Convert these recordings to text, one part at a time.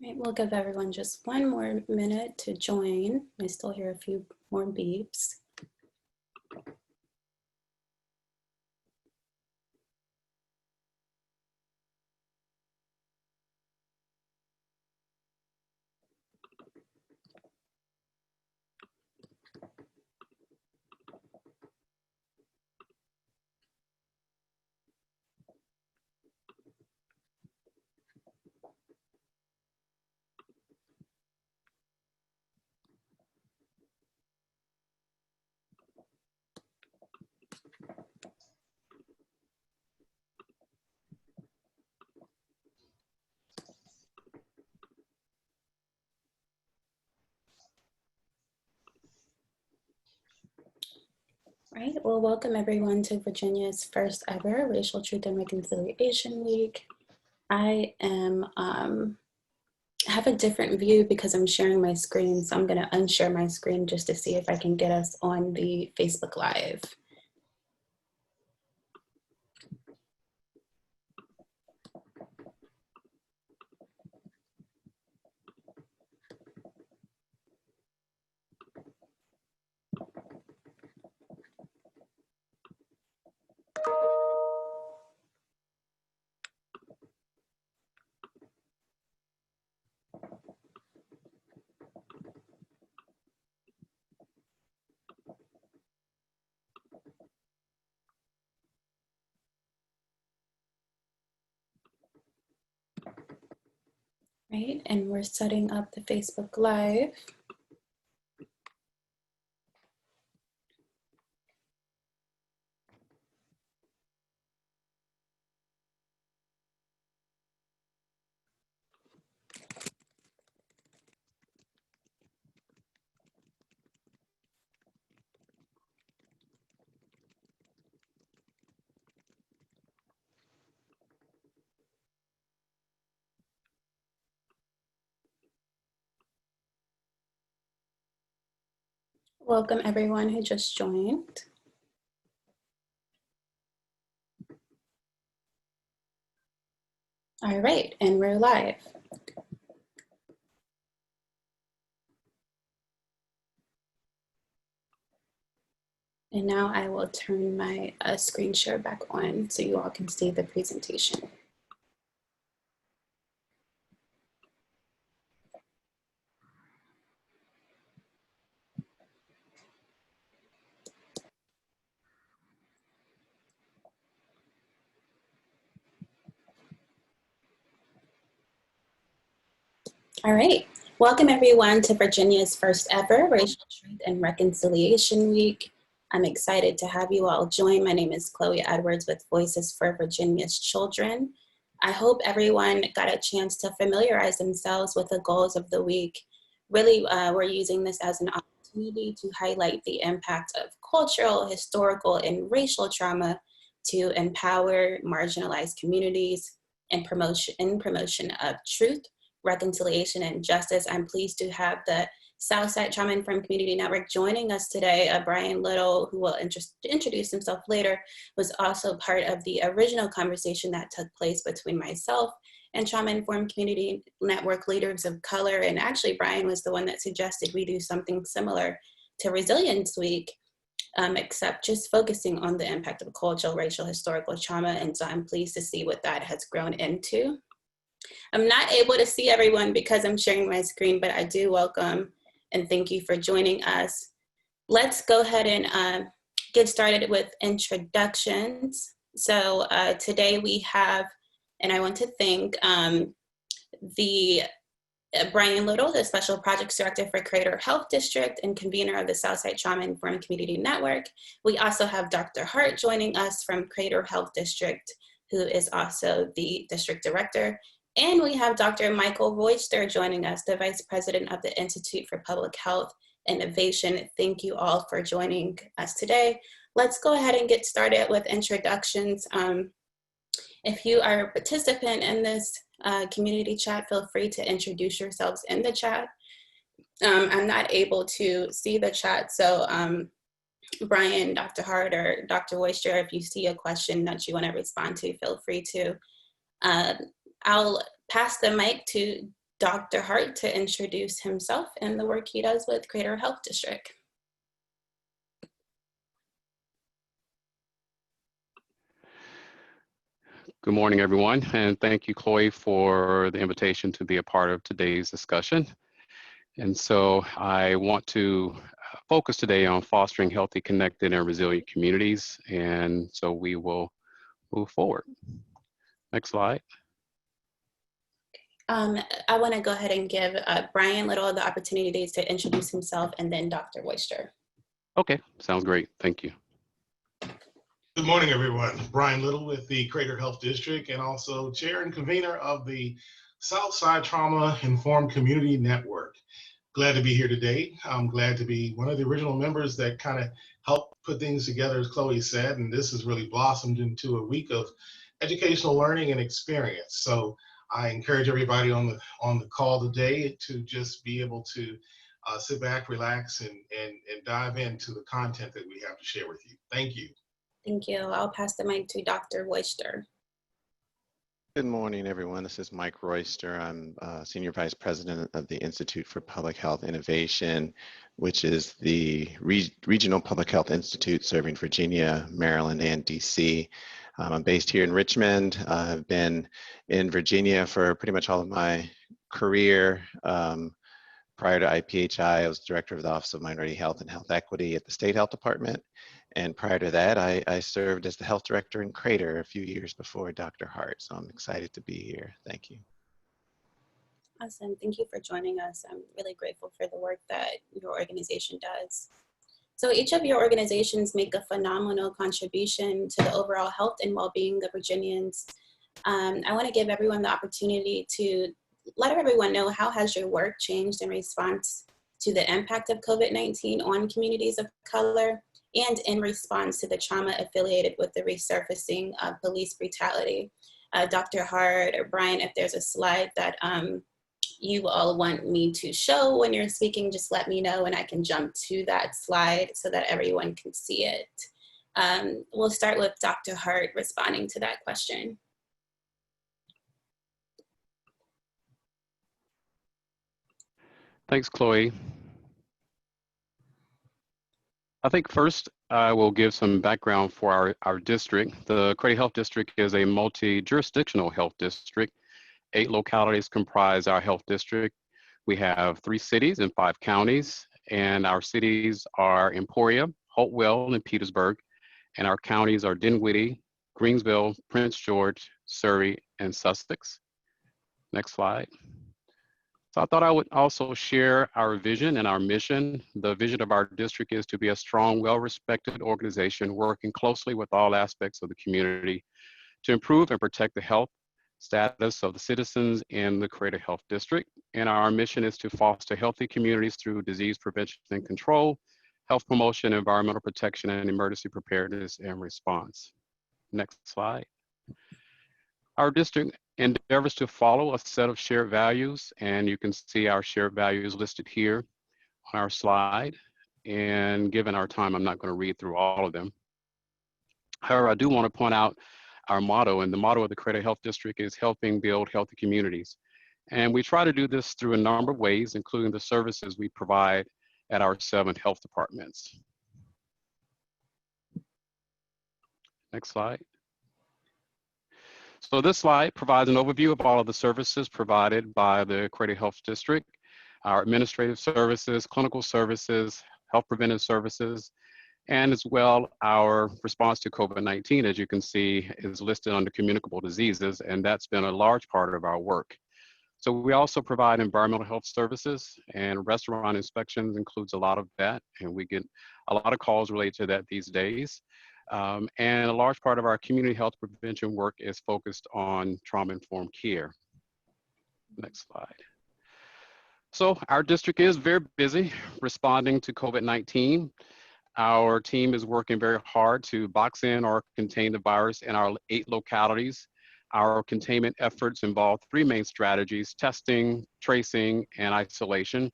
Right, we'll give everyone just one more minute to join. I still hear a few more beeps. Right, well, welcome everyone to Virginia's first ever Racial Truth and Reconciliation Week. I have a different view because I'm sharing my screen, so I'm gonna unshare my screen just to see if I can get us on the Facebook Live. Right, and we're setting up the Facebook Live. Welcome everyone who just joined. All right, and we're live. And now I will turn my screen share back on so you all can see the presentation. All right, welcome everyone to Virginia's first ever Racial Truth and Reconciliation Week. I'm excited to have you all join. My name is Chloe Edwards with Voices for Virginia's Children. I hope everyone got a chance to familiarize themselves with the goals of the week. Really, we're using this as an opportunity to highlight the impact of cultural, historical, and racial trauma to empower marginalized communities and promotion of truth, reconciliation, and justice. I'm pleased to have the Southside Trauma Informed Community Network joining us today. Brian Little, who will introduce himself later, was also part of the original conversation that took place between myself and Trauma Informed Community Network leaders of color. And actually, Brian was the one that suggested we do something similar to Resilience Week, except just focusing on the impact of cultural, racial, historical trauma. And so I'm pleased to see what that has grown into. I'm not able to see everyone because I'm sharing my screen, but I do welcome and thank you for joining us. Let's go ahead and get started with introductions. So today we have, and I want to thank Brian Little, the Special Projects Director for Crater Health District and convener of the Southside Trauma Informed Community Network. We also have Dr. Hart joining us from Crater Health District, who is also the District Director. And we have Dr. Michael Royster joining us, the Vice President of the Institute for Public Health Innovation. Thank you all for joining us today. Let's go ahead and get started with introductions. If you are a participant in this community chat, feel free to introduce yourselves in the chat. I'm not able to see the chat, so Brian, Dr. Hart, or Dr. Royster, if you see a question that you want to respond to, feel free to. I'll pass the mic to Dr. Hart to introduce himself and the work he does with Greater Health District. Good morning, everyone, and thank you, Chloe, for the invitation to be a part of today's discussion. And so I want to focus today on fostering healthy, connected, and resilient communities, and so we will move forward. Next slide. I want to go ahead and give Brian Little the opportunity to introduce himself, and then Dr. Royster. Okay, sounds great. Thank you. Good morning, everyone. Brian Little with the Greater Health District and also chair and convener of the Southside Trauma Informed Community Network. Glad to be here today. I'm glad to be one of the original members that kind of helped put things together, as Chloe said, and this has really blossomed into a week of educational learning and experience. So I encourage everybody on the call today to just be able to sit back, relax, and dive into the content that we have to share with you. Thank you. Thank you. I'll pass the mic to Dr. Royster. Good morning, everyone. This is Mike Royster. I'm Senior Vice President of the Institute for Public Health Innovation, which is the regional public health institute serving Virginia, Maryland, and DC. I'm based here in Richmond. I've been in Virginia for pretty much all of my career. Prior to IPHI, I was Director of the Office of Minority Health and Health Equity at the State Health Department. And prior to that, I served as the Health Director in Crater a few years before Dr. Hart. So I'm excited to be here. Thank you. Awesome. Thank you for joining us. I'm really grateful for the work that your organization does. So each of your organizations make a phenomenal contribution to the overall health and well-being of Virginians. I want to give everyone the opportunity to let everyone know, how has your work changed in response to the impact of COVID-19 on communities of color and in response to the trauma affiliated with the resurfacing of police brutality? Dr. Hart or Brian, if there's a slide that you all want me to show when you're speaking, just let me know and I can jump to that slide so that everyone can see it. We'll start with Dr. Hart responding to that question. Thanks, Chloe. I think first I will give some background for our district. The Greater Health District is a multi-jurisdictional health district. 8 localities comprise our health district. We have 3 cities and 5 counties, and our cities are Emporia, Health-Hopewell, and Petersburg, and our counties are Dinwiddie, Greensville, Prince George, Surrey, and Sussex. Next slide. So I thought I would also share our vision and our mission. The vision of our district is to be a strong, well-respected organization working closely with all aspects of the community to improve and protect the health status of the citizens in the Greater Health District. And our mission is to foster healthy communities through disease prevention and control, health promotion, environmental protection, and emergency preparedness and response. Next slide. Our district endeavors to follow a set of shared values, and you can see our shared values listed here on our slide. And given our time, I'm not going to read through all of them. However, I do want to point out our motto, and the motto of the Greater Health District is helping build healthy communities. And we try to do this through a number of ways, including the services we provide at our 7 health departments. Next slide. So this slide provides an overview of all of the services provided by the Greater Health District, our administrative services, clinical services, health preventive services, and as well our response to COVID-19, as you can see, is listed under communicable diseases, and that's been a large part of our work. So we also provide environmental health services, and restaurant inspections includes a lot of that, and we get a lot of calls related to that these days. And a large part of our community health prevention work is focused on trauma-informed care. Next slide. So our district is very busy responding to COVID-19. Our team is working very hard to box in or contain the virus in our 8 localities. Our containment efforts involve 3 main strategies: testing, tracing, and isolation.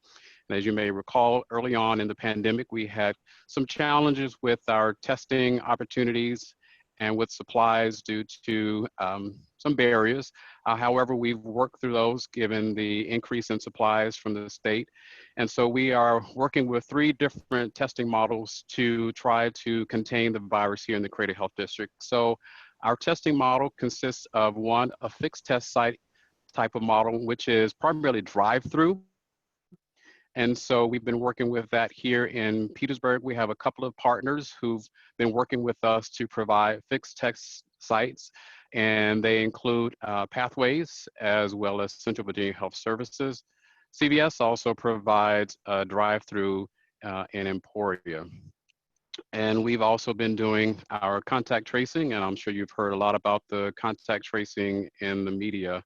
And as you may recall, early on in the pandemic, we had some challenges with our testing opportunities and with supplies due to some barriers. However, we've worked through those given the increase in supplies from the state. And so we are working with 3 different testing models to try to contain the virus here in the Crater Health District. So our testing model consists of one, a fixed test site type of model, which is primarily drive-through. And so we've been working with that here in Petersburg. We have a couple of partners who've been working with us to provide fixed test sites, and they include Pathways as well as Central Virginia Health Services. CVS also provides a drive-through in Emporia. And we've also been doing our contact tracing, and I'm sure you've heard a lot about the contact tracing in the media.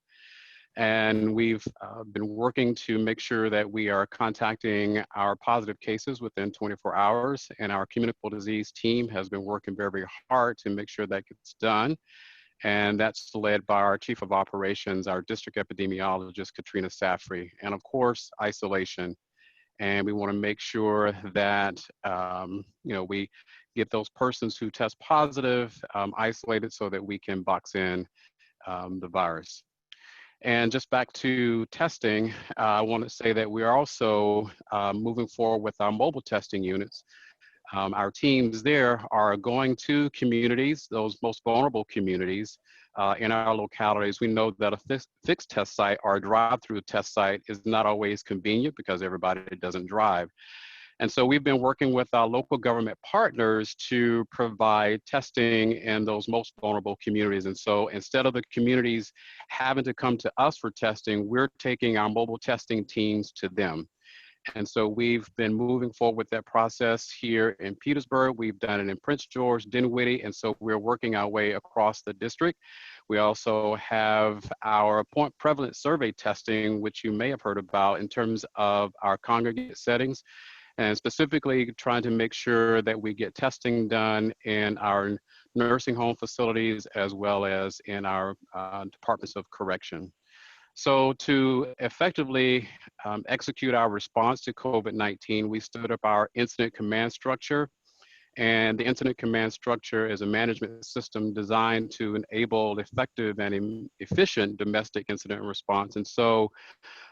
And we've been working to make sure that we are contacting our positive cases within 24 hours. And our communicable disease team has been working very, very hard to make sure that gets done. And that's led by our chief of operations, our district epidemiologist, Katrina Safri, and of course, isolation. And we want to make sure that we get those persons who test positive isolated so that we can box in the virus. And just back to testing, I want to say that we are also moving forward with our mobile testing units. Our teams there are going to communities, those most vulnerable communities in our localities. We know that a fixed test site or a drive-through test site is not always convenient because everybody doesn't drive. And so we've been working with our local government partners to provide testing in those most vulnerable communities. And so instead of the communities having to come to us for testing, we're taking our mobile testing teams to them. And so we've been moving forward with that process here in Petersburg. We've done it in Prince George, Dinwiddie, and so we're working our way across the district. We also have our point prevalence survey testing, which you may have heard about in terms of our congregate settings, and specifically trying to make sure that we get testing done in our nursing home facilities as well as in our departments of correction. So to effectively execute our response to COVID-19, we stood up our incident command structure. And the incident command structure is a management system designed to enable effective and efficient domestic incident response. And so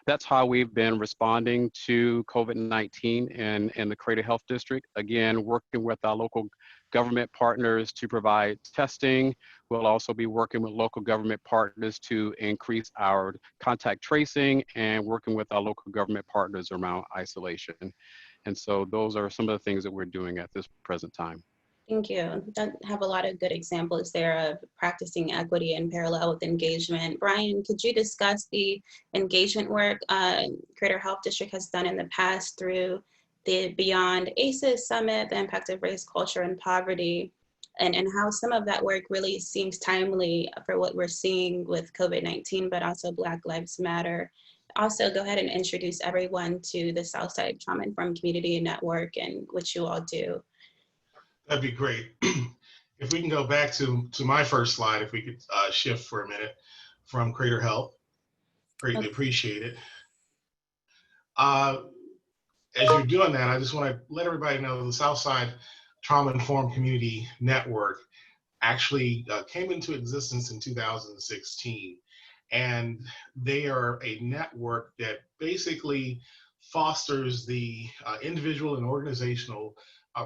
that's how we've been responding to COVID-19 in the Crater Health District. Again, working with our local government partners to provide testing. We'll also be working with local government partners to increase our contact tracing and working with our local government partners around isolation. And so those are some of the things that we're doing at this present time. Thank you. That have a lot of good examples there of practicing equity in parallel with engagement. Brian, could you discuss the engagement work Crater Health District has done in the past through the Beyond ACEs Summit, the impact of race, culture, and poverty, and how some of that work really seems timely for what we're seeing with COVID-19, but also Black Lives Matter. Also, go ahead and introduce everyone to the Southside Trauma Informed Community Network and what you all do. That'd be great. If we can go back to my first slide, if we could shift for a minute from Crater Health, greatly appreciate it. As you're doing that, I just want to let everybody know the Southside Trauma Informed Community Network actually came into existence in 2016. And they are a network that basically fosters the individual and organizational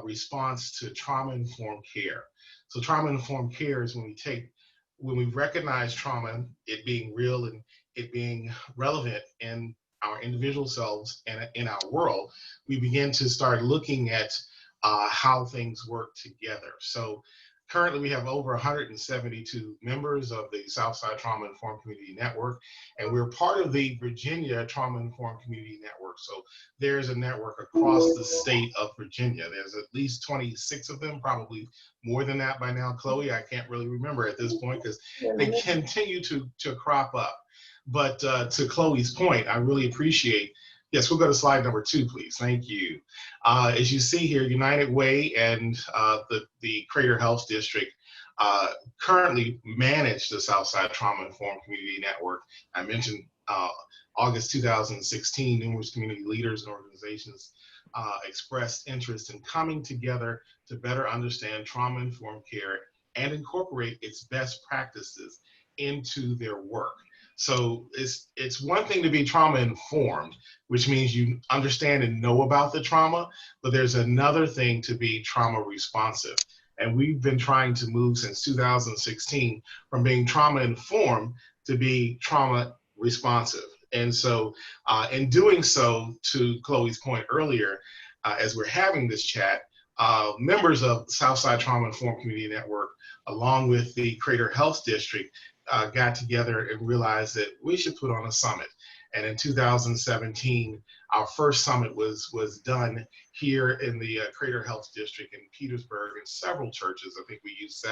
response to trauma-informed care. So trauma-informed care is when we recognize trauma, it being real and it being relevant in our individual selves and in our world, we begin to start looking at how things work together. So currently, we have over 172 members of the Southside Trauma Informed Community Network, and we're part of the Virginia Trauma Informed Community Network. So there's a network across the state of Virginia. There's at least 26 of them, probably more than that by now, Chloe. I can't really remember at this point because they continue to crop up. But to Chloe's point, I really appreciate. Yes, we'll go to slide number 2, please. Thank you. As you see here, United Way and the Crater Health District currently manage the Southside Trauma Informed Community Network. I mentioned August 2016, numerous community leaders and organizations expressed interest in coming together to better understand trauma-informed care and incorporate its best practices into their work. So it's one thing to be trauma informed, which means you understand and know about the trauma, but there's another thing to be trauma responsive. And we've been trying to move since 2016 from being trauma informed to be trauma responsive. And so in doing so, to Chloe's point earlier, as we're having this chat, members of Southside Trauma Informed Community Network, along with the Crater Health District, got together and realized that we should put on a summit. And in 2017, our first summit was done here in the Crater Health District in Petersburg in several churches. I think we used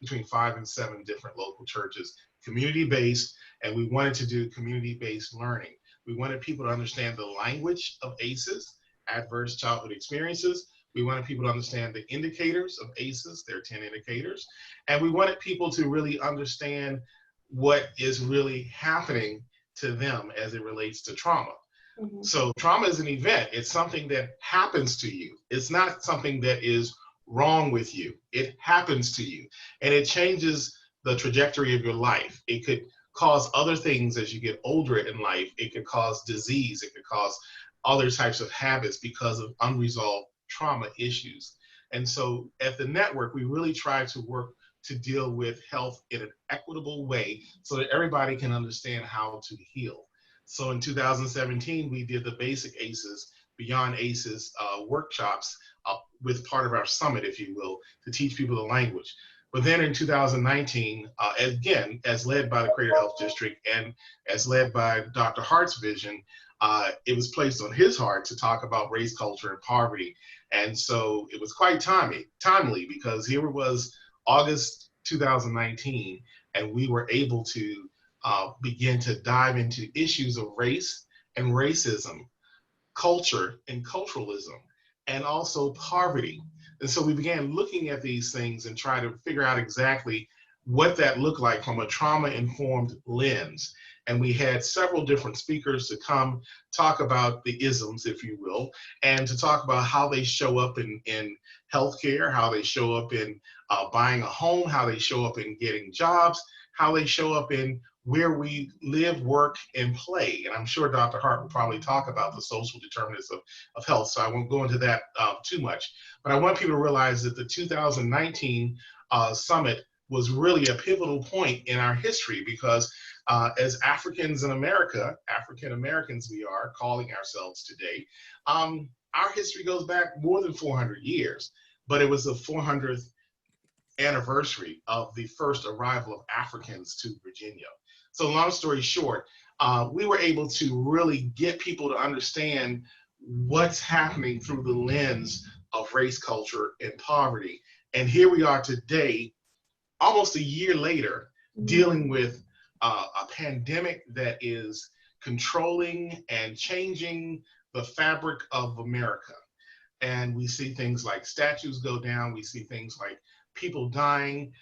between 5 and 7 different local churches, community-based, and we wanted to do community-based learning. We wanted people to understand the language of ACEs, adverse childhood experiences. We wanted people to understand the indicators of ACEs, there are 10 indicators, and we wanted people to really understand what is really happening to them as it relates to trauma. Mm-hmm. So trauma is an event. It's something that happens to you. It's not something that is wrong with you. It happens to you, and it changes the trajectory of your life. It could cause other things as you get older in life. It could cause disease. It could cause other types of habits because of unresolved trauma issues. And so at the network, we really try to work to deal with health in an equitable way so that everybody can understand how to heal. So in 2017, we did the basic ACEs, Beyond ACEs workshops with part of our summit, if you will, to teach people the language. But then in 2019, again, as led by the Crater Health District and as led by Dr. Hart's vision, it was placed on his heart to talk about race, culture, and poverty. And so it was quite timely because here it was August 2019, and we were able to begin to dive into issues of race and racism, culture and culturalism, and also poverty. And so we began looking at these things and try to figure out exactly what that looked like from a trauma-informed lens. And we had several different speakers to come talk about the isms, if you will, and to talk about how they show up in healthcare, how they show up in buying a home, how they show up in getting jobs, how they show up in where we live, work, and play. And I'm sure Dr. Hart will probably talk about the social determinants of health, so I won't go into that too much. But I want people to realize that the 2019 summit was really a pivotal point in our history because as Africans in America, African Americans we are calling ourselves today, our history goes back more than 400 years, but it was the 400th anniversary of the first arrival of Africans to Virginia. So long story short, we were able to really get people to understand what's happening through the lens of race, culture, and poverty. And here we are today, almost a year later, dealing with a pandemic that is controlling and changing the fabric of America. And we see things like statues go down. We see things like people dying.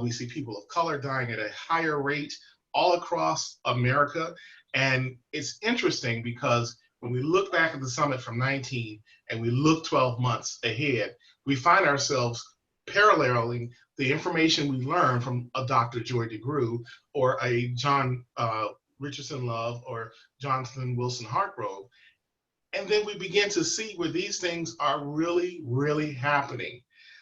We see people of color dying at a higher rate all across America. And it's interesting because when we look back at the summit from 19 and we look 12 months ahead, we find ourselves paralleling the information we learned from a Dr. Joy DeGruy or a John Richardson Love or Jonathan Wilson Hartgrove. And then we begin to see where these things are really, really happening.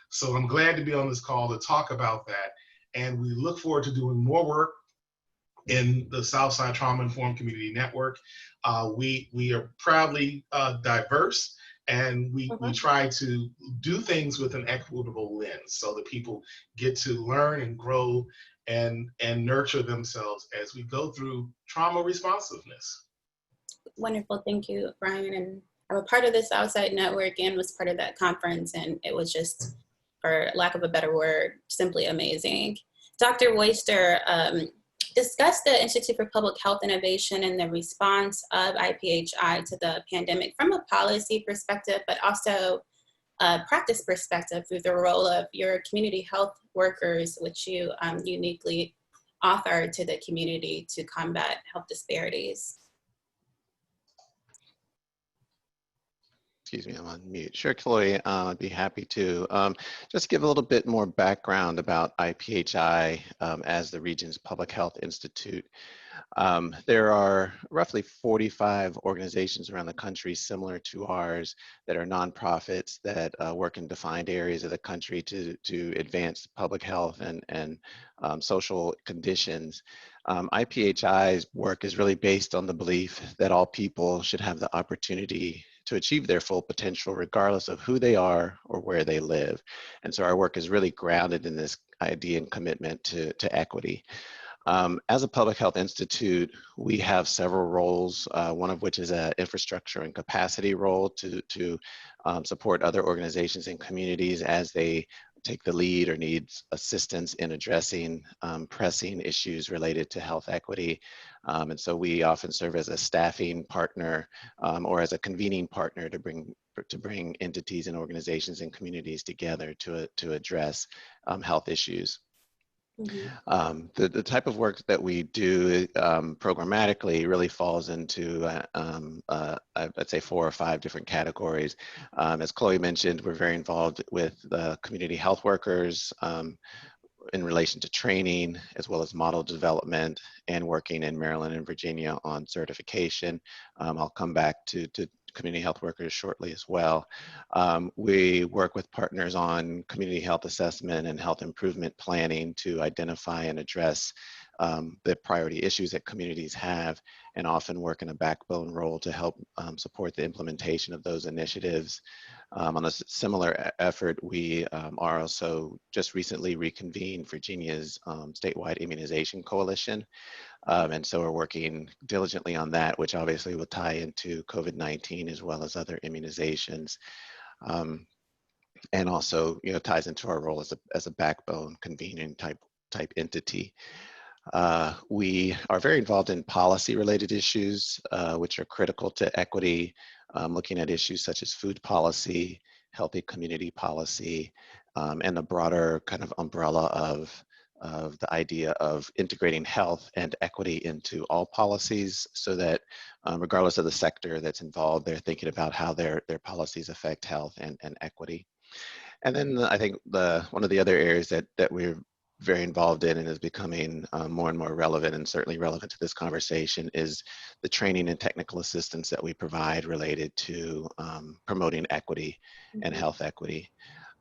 So I'm glad to be on this call to talk about that. And we look forward to doing more work in the Southside Trauma Informed Community Network. We are proudly diverse, and we try to do things with an equitable lens so that people get to learn and grow and nurture themselves as we go through trauma responsiveness. Wonderful, thank you, Brian. And I'm a part of the Southside Network and was part of that conference, and it was just, for lack of a better word, simply amazing. Dr. Royster, discuss the Institute for Public Health Innovation and the response of IPHI to the pandemic from a policy perspective, but also a practice perspective through the role of your community health workers, which you uniquely offer to the community to combat health disparities. Excuse me, I'm on mute. Sure, Chloe, I'd be happy to. Just give a little bit more background about IPHI as the region's public health institute. There are roughly 45 organizations around the country similar to ours that are nonprofits that work in defined areas of the country to advance public health and social conditions. IPHI's work is really based on the belief that all people should have the opportunity to achieve their full potential regardless of who they are or where they live. And so our work is really grounded in this idea and commitment to equity. As a public health institute, we have several roles, one of which is an infrastructure and capacity role to support other organizations and communities as they take the lead or need assistance in addressing pressing issues related to health equity. And so we often serve as a staffing partner or as a convening partner to bring entities and organizations and communities together to address health issues. Mm-hmm. The type of work that we do programmatically really falls into, I'd say 4 or 5 different categories. As Chloe mentioned, we're very involved with community health workers in relation to training, as well as model development and working in Maryland and Virginia on certification. I'll come back to community health workers shortly as well. We work with partners on community health assessment and health improvement planning to identify and address the priority issues that communities have, and often work in a backbone role to help support the implementation of those initiatives. On a similar effort, we are also just recently reconvened Virginia's statewide immunization coalition. And so we're working diligently on that, which obviously will tie into COVID-19 as well as other immunizations. And also, ties into our role as a backbone convening type entity. We are very involved in policy related issues, which are critical to equity, looking at issues such as food policy, healthy community policy, and the broader kind of umbrella of the idea of integrating health and equity into all policies so that regardless of the sector that's involved, they're thinking about how their policies affect health and equity. And then I think one of the other areas that we're very involved in and is becoming more and more relevant, and certainly relevant to this conversation, is the training and technical assistance that we provide related to promoting equity and health equity.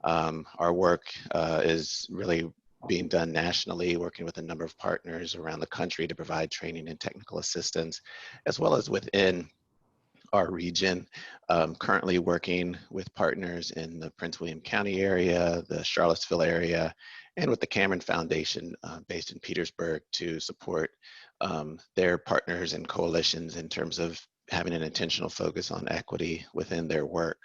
Our work is really being done nationally, working with a number of partners around the country to provide training and technical assistance, as well as within our region, currently working with partners in the Prince William County area, the Charlottesville area, and with the Cameron Foundation based in Petersburg to support their partners and coalitions in terms of having an intentional focus on equity within their work.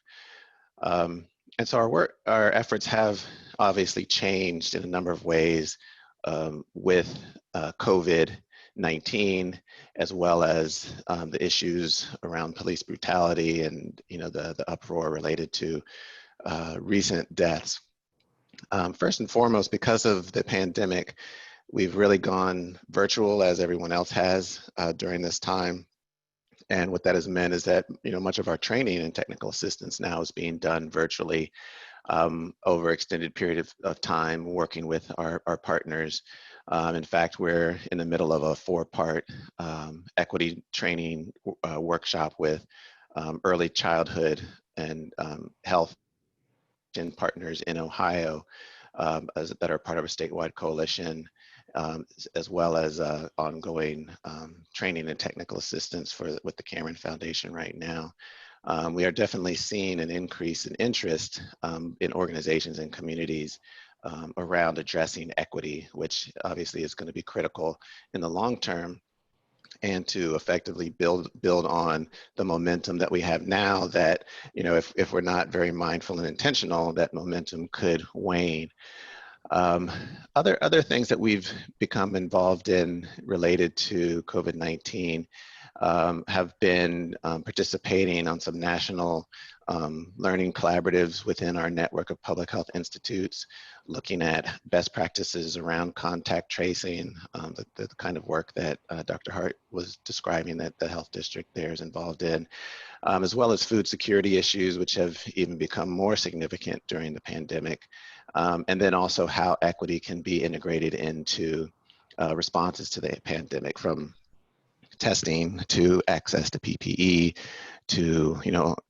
And so our efforts have obviously changed in a number of ways with COVID-19, as well as the issues around police brutality and the uproar related to recent deaths. First and foremost, because of the pandemic, we've really gone virtual, as everyone else has during this time. And what that has meant is that much of our training and technical assistance now is being done virtually over extended period of time, working with our partners. In fact, we're in the middle of a 4-part equity training workshop with early childhood and health partners in Ohio that are part of a statewide coalition, as well as ongoing training and technical assistance with the Cameron Foundation right now. We are definitely seeing an increase in interest in organizations and communities around addressing equity, which obviously is going to be critical in the long term, and to effectively build on the momentum that we have now that, if we're not very mindful and intentional, that momentum could wane. Other things that we've become involved in related to COVID-19 have been participating on some national learning collaboratives within our network of public health institutes, looking at best practices around contact tracing, the kind of work that Dr. Hart was describing that the health district there is involved in, as well as food security issues, which have even become more significant during the pandemic. And then also how equity can be integrated into responses to the pandemic, from testing to access to PPE to,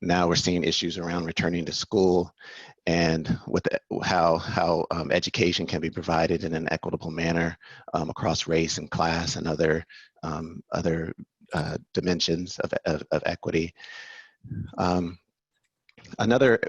now we're seeing issues around returning to school, and with how education can be provided in an equitable manner across race and class and other dimensions of equity. Another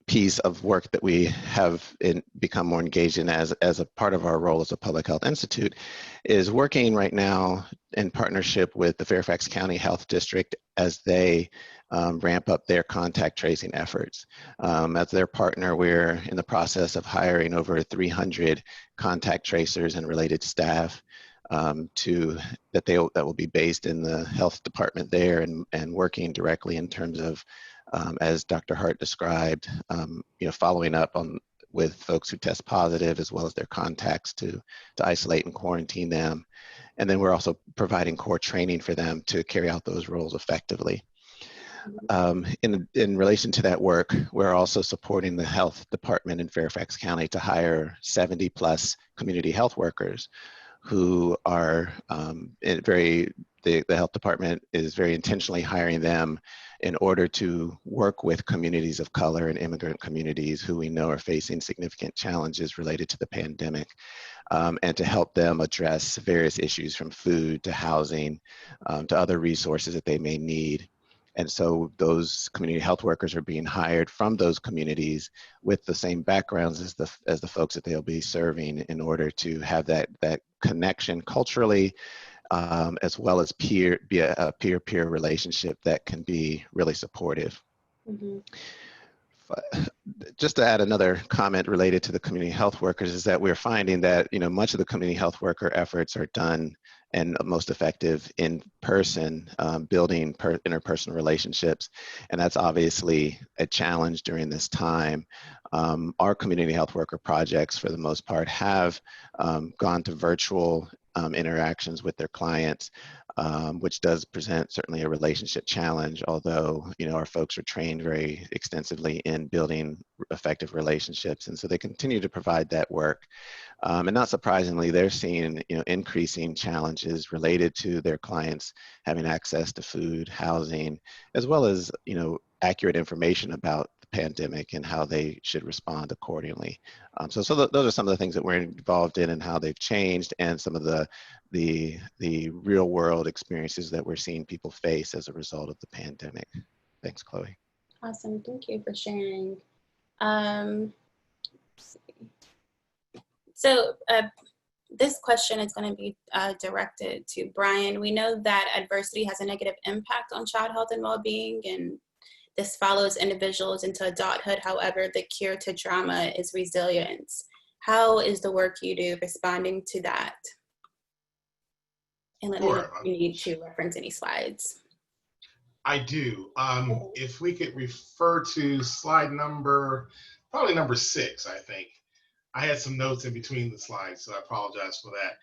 piece of work that we have become more engaged in as a part of our role as a public health institute is working right now in partnership with the Fairfax County Health District as they ramp up their contact tracing efforts. As their partner, we're in the process of hiring over 300 contact tracers and related staff that will be based in the health department there and working directly in terms of, as Dr. Hart described, following up with folks who test positive, as well as their contacts to isolate and quarantine them. And then we're also providing core training for them to carry out those roles effectively. In relation to that work, we're also supporting the health department in Fairfax County to hire 70 plus community health workers who are the health department is very intentionally hiring them in order to work with communities of color and immigrant communities who we know are facing significant challenges related to the pandemic, and to help them address various issues from food to housing to other resources that they may need. And so those community health workers are being hired from those communities with the same backgrounds as the folks that they'll be serving, in order to have that connection culturally, as well as be a peer-peer relationship that can be really supportive. Mm-hmm. Just to add another comment related to the community health workers is that we're finding that much of the community health worker efforts are done and most effective in person, building interpersonal relationships, and that's obviously a challenge during this time. Our community health worker projects, for the most part, have gone to virtual interactions with their clients, which does present certainly a relationship challenge, although our folks are trained very extensively in building effective relationships, and so they continue to provide that work. And not surprisingly, they're seeing increasing challenges related to their clients having access to food, housing, as well as accurate information about the pandemic and how they should respond accordingly. So those are some of the things that we're involved in and how they've changed, and some of the real world experiences that we're seeing people face as a result of the pandemic. Thanks, Chloe. Awesome, thank you for sharing. So this question is going to be directed to Brian. We know that adversity has a negative impact on child health and well-being, and this follows individuals into adulthood. However, the cure to trauma is resilience. How is the work you do responding to that? And let me know if you need to reference any slides. I do. If we could refer to slide probably number 6, I think. I had some notes in between the slides, so I apologize for that.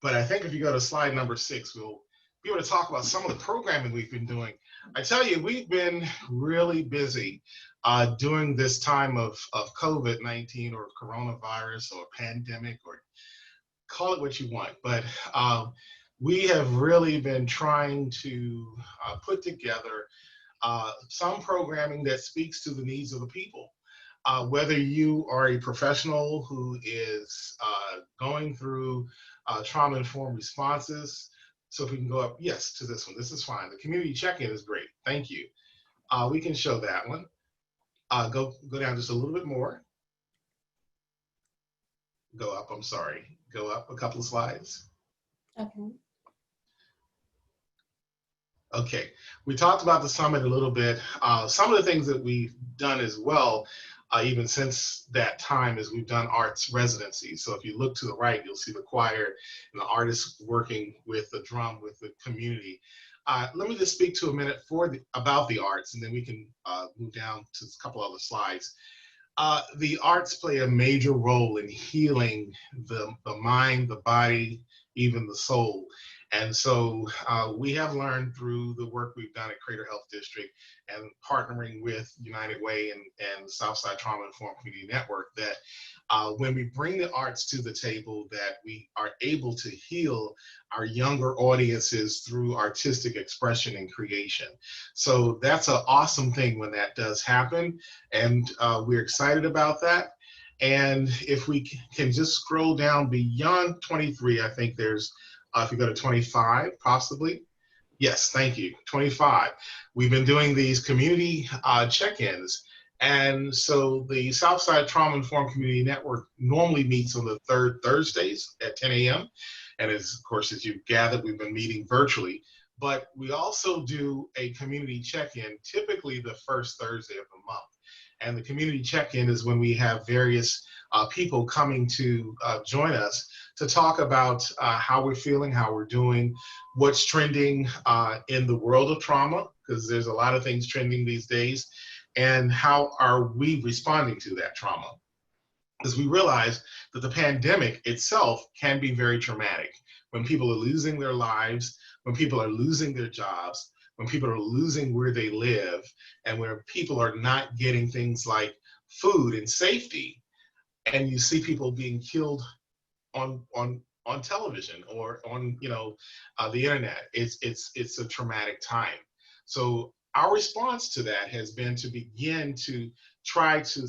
But I think if you go to slide number 6, we'll be able to talk about some of the programming we've been doing. I tell you, we've been really busy during this time of COVID-19 or coronavirus or pandemic, or call it what you want. But we have really been trying to put together some programming that speaks to the needs of the people. Whether you are a professional who is going through trauma-informed responses. So if we can go up, yes, to this one. This is fine. The community check-in is great. Thank you. We can show that one. Go down just a little bit more. Go up, I'm sorry. Go up a couple of slides. Okay. Okay, we talked about the summit a little bit. Some of the things that we've done as well, even since that time, is we've done arts residencies. So if you look to the right, you'll see the choir and the artists working with the drum with the community. Let me just speak to a minute about the arts, and then we can move down to a couple other slides. The arts play a major role in healing the mind, the body, even the soul. And so we have learned through the work we've done at Crater Health District and partnering with United Way and Southside Trauma Informed Community Network that when we bring the arts to the table, that we are able to heal our younger audiences through artistic expression and creation. So that's an awesome thing when that does happen. And we're excited about that. And if we can just scroll down beyond 23, I think there's, if you go to 25, possibly. Yes, thank you, 25. We've been doing these community check-ins. And so the Southside Trauma Informed Community Network normally meets on the third Thursdays at 10 a.m. And of course, as you've gathered, we've been meeting virtually. But we also do a community check-in, typically the first Thursday of the month. And the community check-in is when we have various people coming to join us to talk about how we're feeling, how we're doing, what's trending in the world of trauma, because there's a lot of things trending these days, and how are we responding to that trauma. Because we realize that the pandemic itself can be very traumatic. When people are losing their lives, when people are losing their jobs, when people are losing where they live, and where people are not getting things like food and safety, and you see people being killed on television or on the internet, it's a traumatic time. So our response to that has been to begin to try to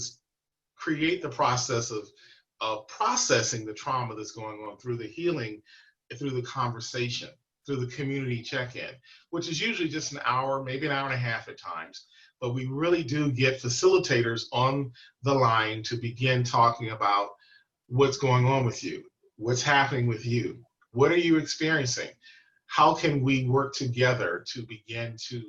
create the process of processing the trauma that's going on through the healing, through the conversation, through the community check-in, which is usually just an hour, maybe an hour and a half at times. But we really do get facilitators on the line to begin talking about what's going on with you, what's happening with you, what are you experiencing, how can we work together to begin to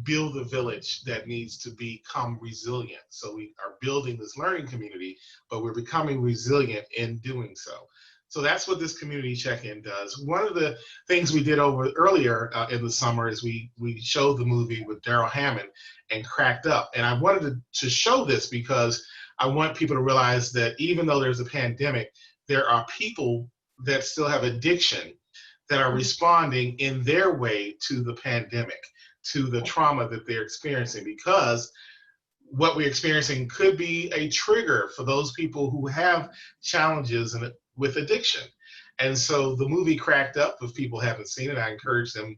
build a village that needs to become resilient. So we are building this learning community, but we're becoming resilient in doing so. So that's what this community check-in does. One of the things we did earlier in the summer is we showed the movie with Daryl Hammond and Cracked Up. And I wanted to show this because I want people to realize that even though there's a pandemic, there are people that still have addiction that are responding in their way to the pandemic, to the trauma that they're experiencing, because what we're experiencing could be a trigger for those people who have challenges with addiction. And so the movie Cracked Up, if people haven't seen it, I encourage them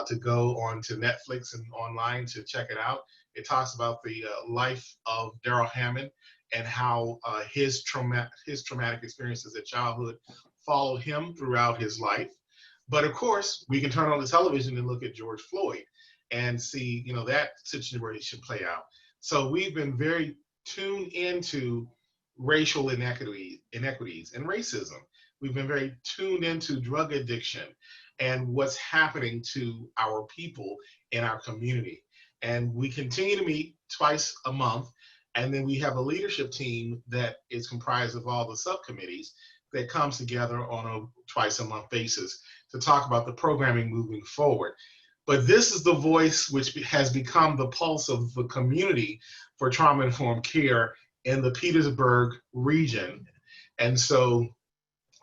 to go on to Netflix and online to check it out. It talks about the life of Daryl Hammond and how his traumatic experiences at childhood followed him throughout his life. But of course, we can turn on the television and look at George Floyd and see, that situation play out. So we've been very tuned into racial inequities and racism. We've been very tuned into drug addiction and what's happening to our people in our community. And we continue to meet twice a month. And then we have a leadership team that is comprised of all the subcommittees that comes together on a twice a month basis to talk about the programming moving forward. But this is the voice which has become the pulse of the community for trauma-informed care in the Petersburg region. And so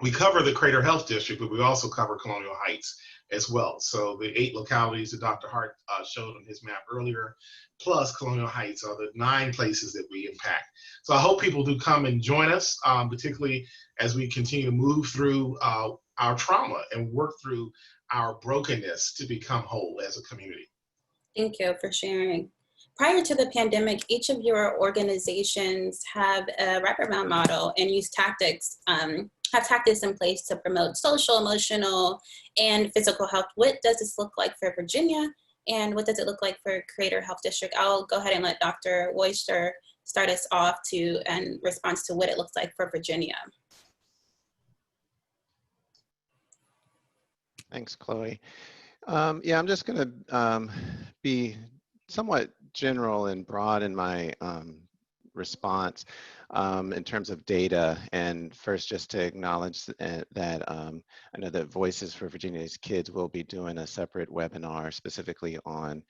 we cover the Crater Health District, but we also cover Colonial Heights as well. So the 8 localities that Dr. Hart showed on his map earlier, plus Colonial Heights, are the 9 places that we impact. So I hope people do come and join us, particularly as we continue to move through our trauma and work through our brokenness to become whole as a community. Thank you for sharing. Prior to the pandemic, each of your organizations have a wraparound model and use tactics, have tactics in place to promote social, emotional, and physical health. What does this look like for Virginia? And what does it look like for Crater Health District? I'll go ahead and let Dr. Royster start us off in response to what it looks like for Virginia. Thanks, Chloe. Yeah, I'm just going to be somewhat general and broad in my response in terms of data. And first, just to acknowledge that I know that Voices for Virginia's Kids will be doing a separate webinar specifically on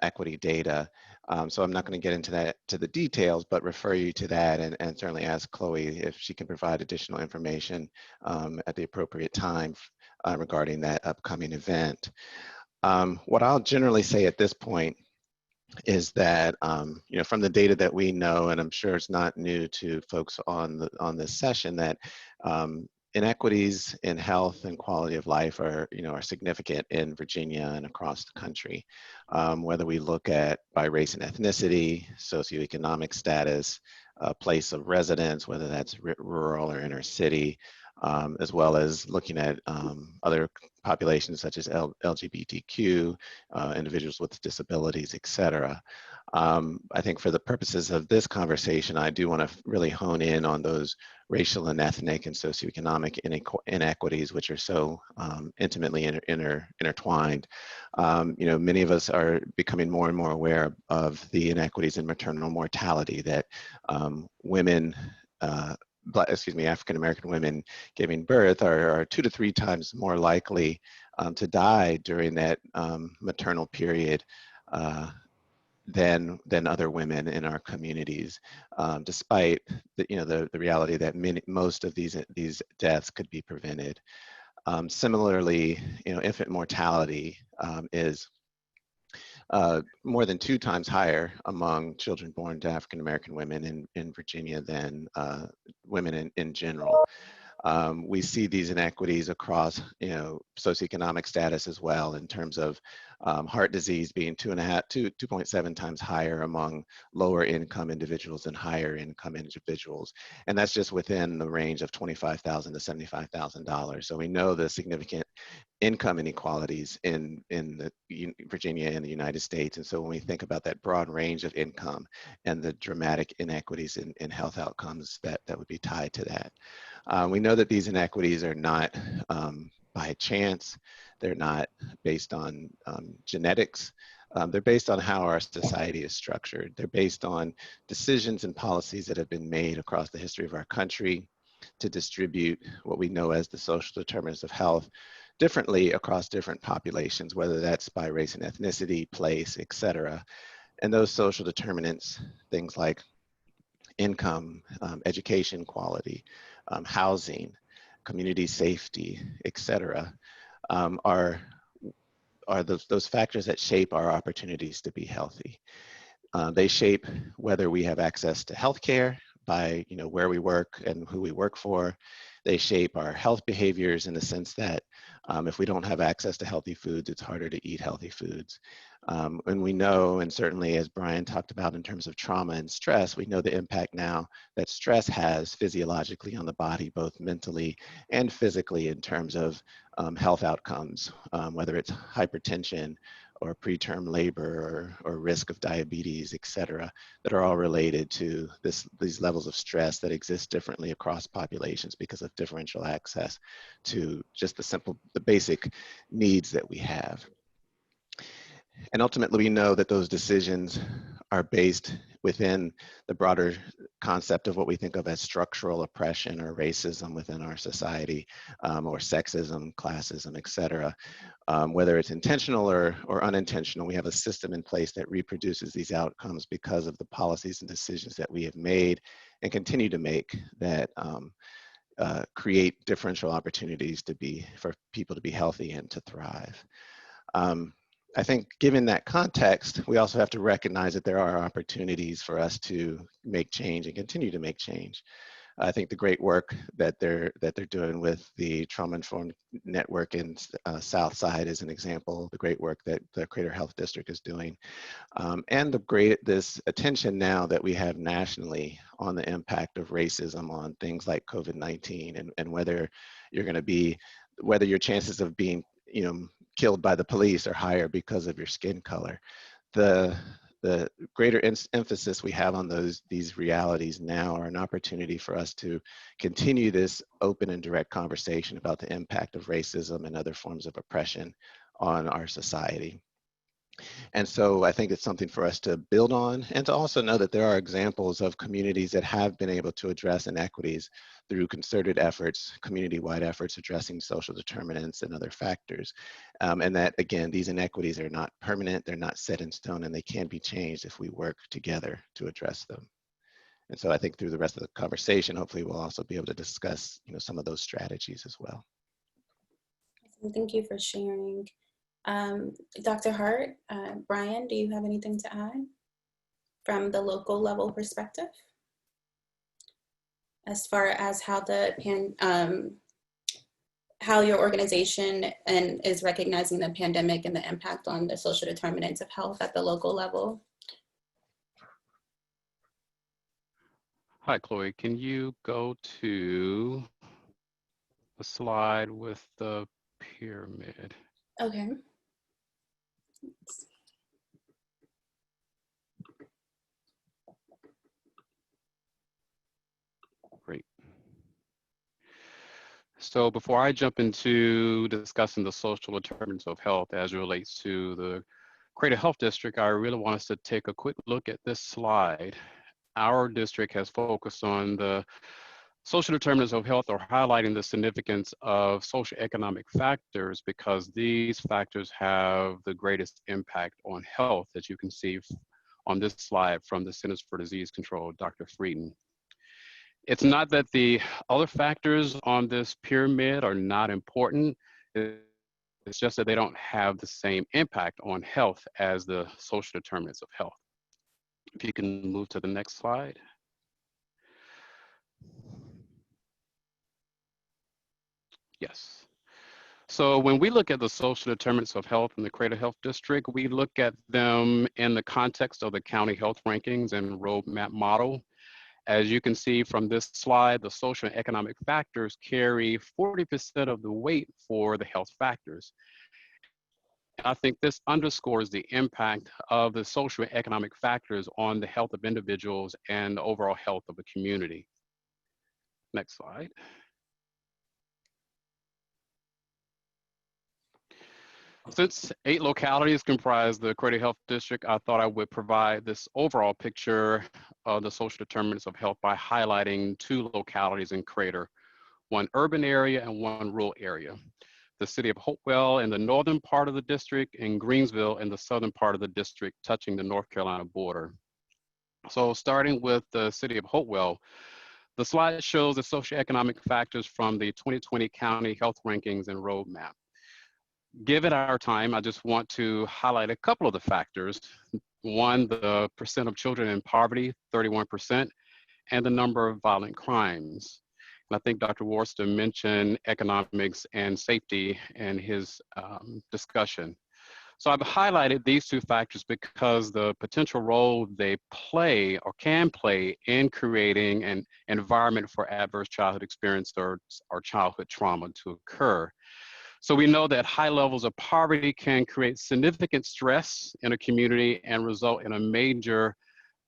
equity data. So I'm not going to get into the details, but refer you to that, and certainly ask Chloe if she can provide additional information at the appropriate time regarding that upcoming event. What I'll generally say at this point is that from the data that we know, and I'm sure it's not new to folks on this session, that inequities in health and quality of life are significant in Virginia and across the country. Whether we look at by race and ethnicity, socioeconomic status, place of residence, whether that's rural or inner city, as well as looking at other populations such as LGBTQ, individuals with disabilities, et cetera. I think for the purposes of this conversation, I do want to really hone in on those racial and ethnic and socioeconomic inequities, which are so intimately intertwined. Many of us are becoming more and more aware of the inequities in maternal mortality, that African-American women giving birth are 2 to 3 times more likely to die during that maternal period than other women in our communities, despite the reality that most of these deaths could be prevented. Similarly, infant mortality is more than 2 times higher among children born to African-American women in Virginia than women in general. We see these inequities across, socioeconomic status as well, in terms of heart disease being 2.7 times higher among lower income individuals than higher income individuals. And that's just within the range of $25,000 to $75,000. So we know the significant income inequalities in Virginia and the United States. And so when we think about that broad range of income and the dramatic inequities in health outcomes that would be tied to that. We know that these inequities are not by chance. They're not based on genetics. They're based on how our society is structured. They're based on decisions and policies that have been made across the history of our country to distribute what we know as the social determinants of health differently across different populations, whether that's by race and ethnicity, place, et cetera. And those social determinants, things like income, education quality, housing, community safety, et cetera, are those factors that shape our opportunities to be healthy. They shape whether we have access to healthcare by where we work and who we work for. They shape our health behaviors in the sense that if we don't have access to healthy foods, it's harder to eat healthy foods. And we know, and certainly as Brian talked about in terms of trauma and stress, we know the impact now that stress has physiologically on the body, both mentally and physically, in terms of health outcomes, whether it's hypertension or preterm labor or risk of diabetes, et cetera, that are all related to these levels of stress that exist differently across populations because of differential access to just the basic needs that we have. And ultimately, we know that those decisions are based within the broader concept of what we think of as structural oppression or racism within our society, or sexism, classism, et cetera. Whether it's intentional or unintentional, we have a system in place that reproduces these outcomes because of the policies and decisions that we have made and continue to make that create differential opportunities for people to be healthy and to thrive. I think given that context, we also have to recognize that there are opportunities for us to make change and continue to make change. I think the great work that they're doing with the trauma-informed network in Southside is an example. The great work that the Crater Health District is doing, and this attention now that we have nationally on the impact of racism on things like COVID-19 and whether your chances of being killed by the police are higher because of your skin color. The greater emphasis we have on these realities now are an opportunity for us to continue this open and direct conversation about the impact of racism and other forms of oppression on our society. And so I think it's something for us to build on, and to also know that there are examples of communities that have been able to address inequities through concerted efforts, community-wide efforts addressing social determinants and other factors. And that, again, these inequities are not permanent, they're not set in stone, and they can be changed if we work together to address them. And so I think through the rest of the conversation, hopefully we'll also be able to discuss, some of those strategies as well. Thank you for sharing. Dr. Hart, Brian, do you have anything to add from the local level perspective as far as how how your organization is recognizing the pandemic and the impact on the social determinants of health at the local level? Hi, Chloe. Can you go to the slide with the pyramid? Okay. Great. So before I jump into discussing the social determinants of health as it relates to the Creative Health District, I really want us to take a quick look at this slide. Our district has focused on the social determinants of health, or highlighting the significance of socioeconomic factors, because these factors have the greatest impact on health, as you can see on this slide from the Centers for Disease Control, Dr. Frieden. It's not that the other factors on this pyramid are not important. It's just that they don't have the same impact on health as the social determinants of health. If you can move to the next slide. Yes. So when we look at the social determinants of health in the Creative Health District, we look at them in the context of the county health rankings and roadmap model. As you can see from this slide, the social and economic factors carry 40% of the weight for the health factors. I think this underscores the impact of the social and economic factors on the health of individuals and the overall health of a community. Next slide. Since 8 localities comprise the Creative Health District, I thought I would provide this overall picture of the social determinants of health by highlighting 2 localities in Crater, one urban area and one rural area. The city of Hopewell in the northern part of the district, and Greensville in the southern part of the district, touching the North Carolina border. So starting with the city of Hopewell, the slide shows the socioeconomic factors from the 2020 county health rankings and roadmap. Given our time, I just want to highlight a couple of the factors. One, the percent of children in poverty, 31%, and the number of violent crimes. And I think Dr. Royster mentioned economics and safety in his discussion. So I've highlighted these 2 factors because the potential role they play or can play in creating an environment for adverse childhood experience or childhood trauma to occur. So we know that high levels of poverty can create significant stress in a community and result in a major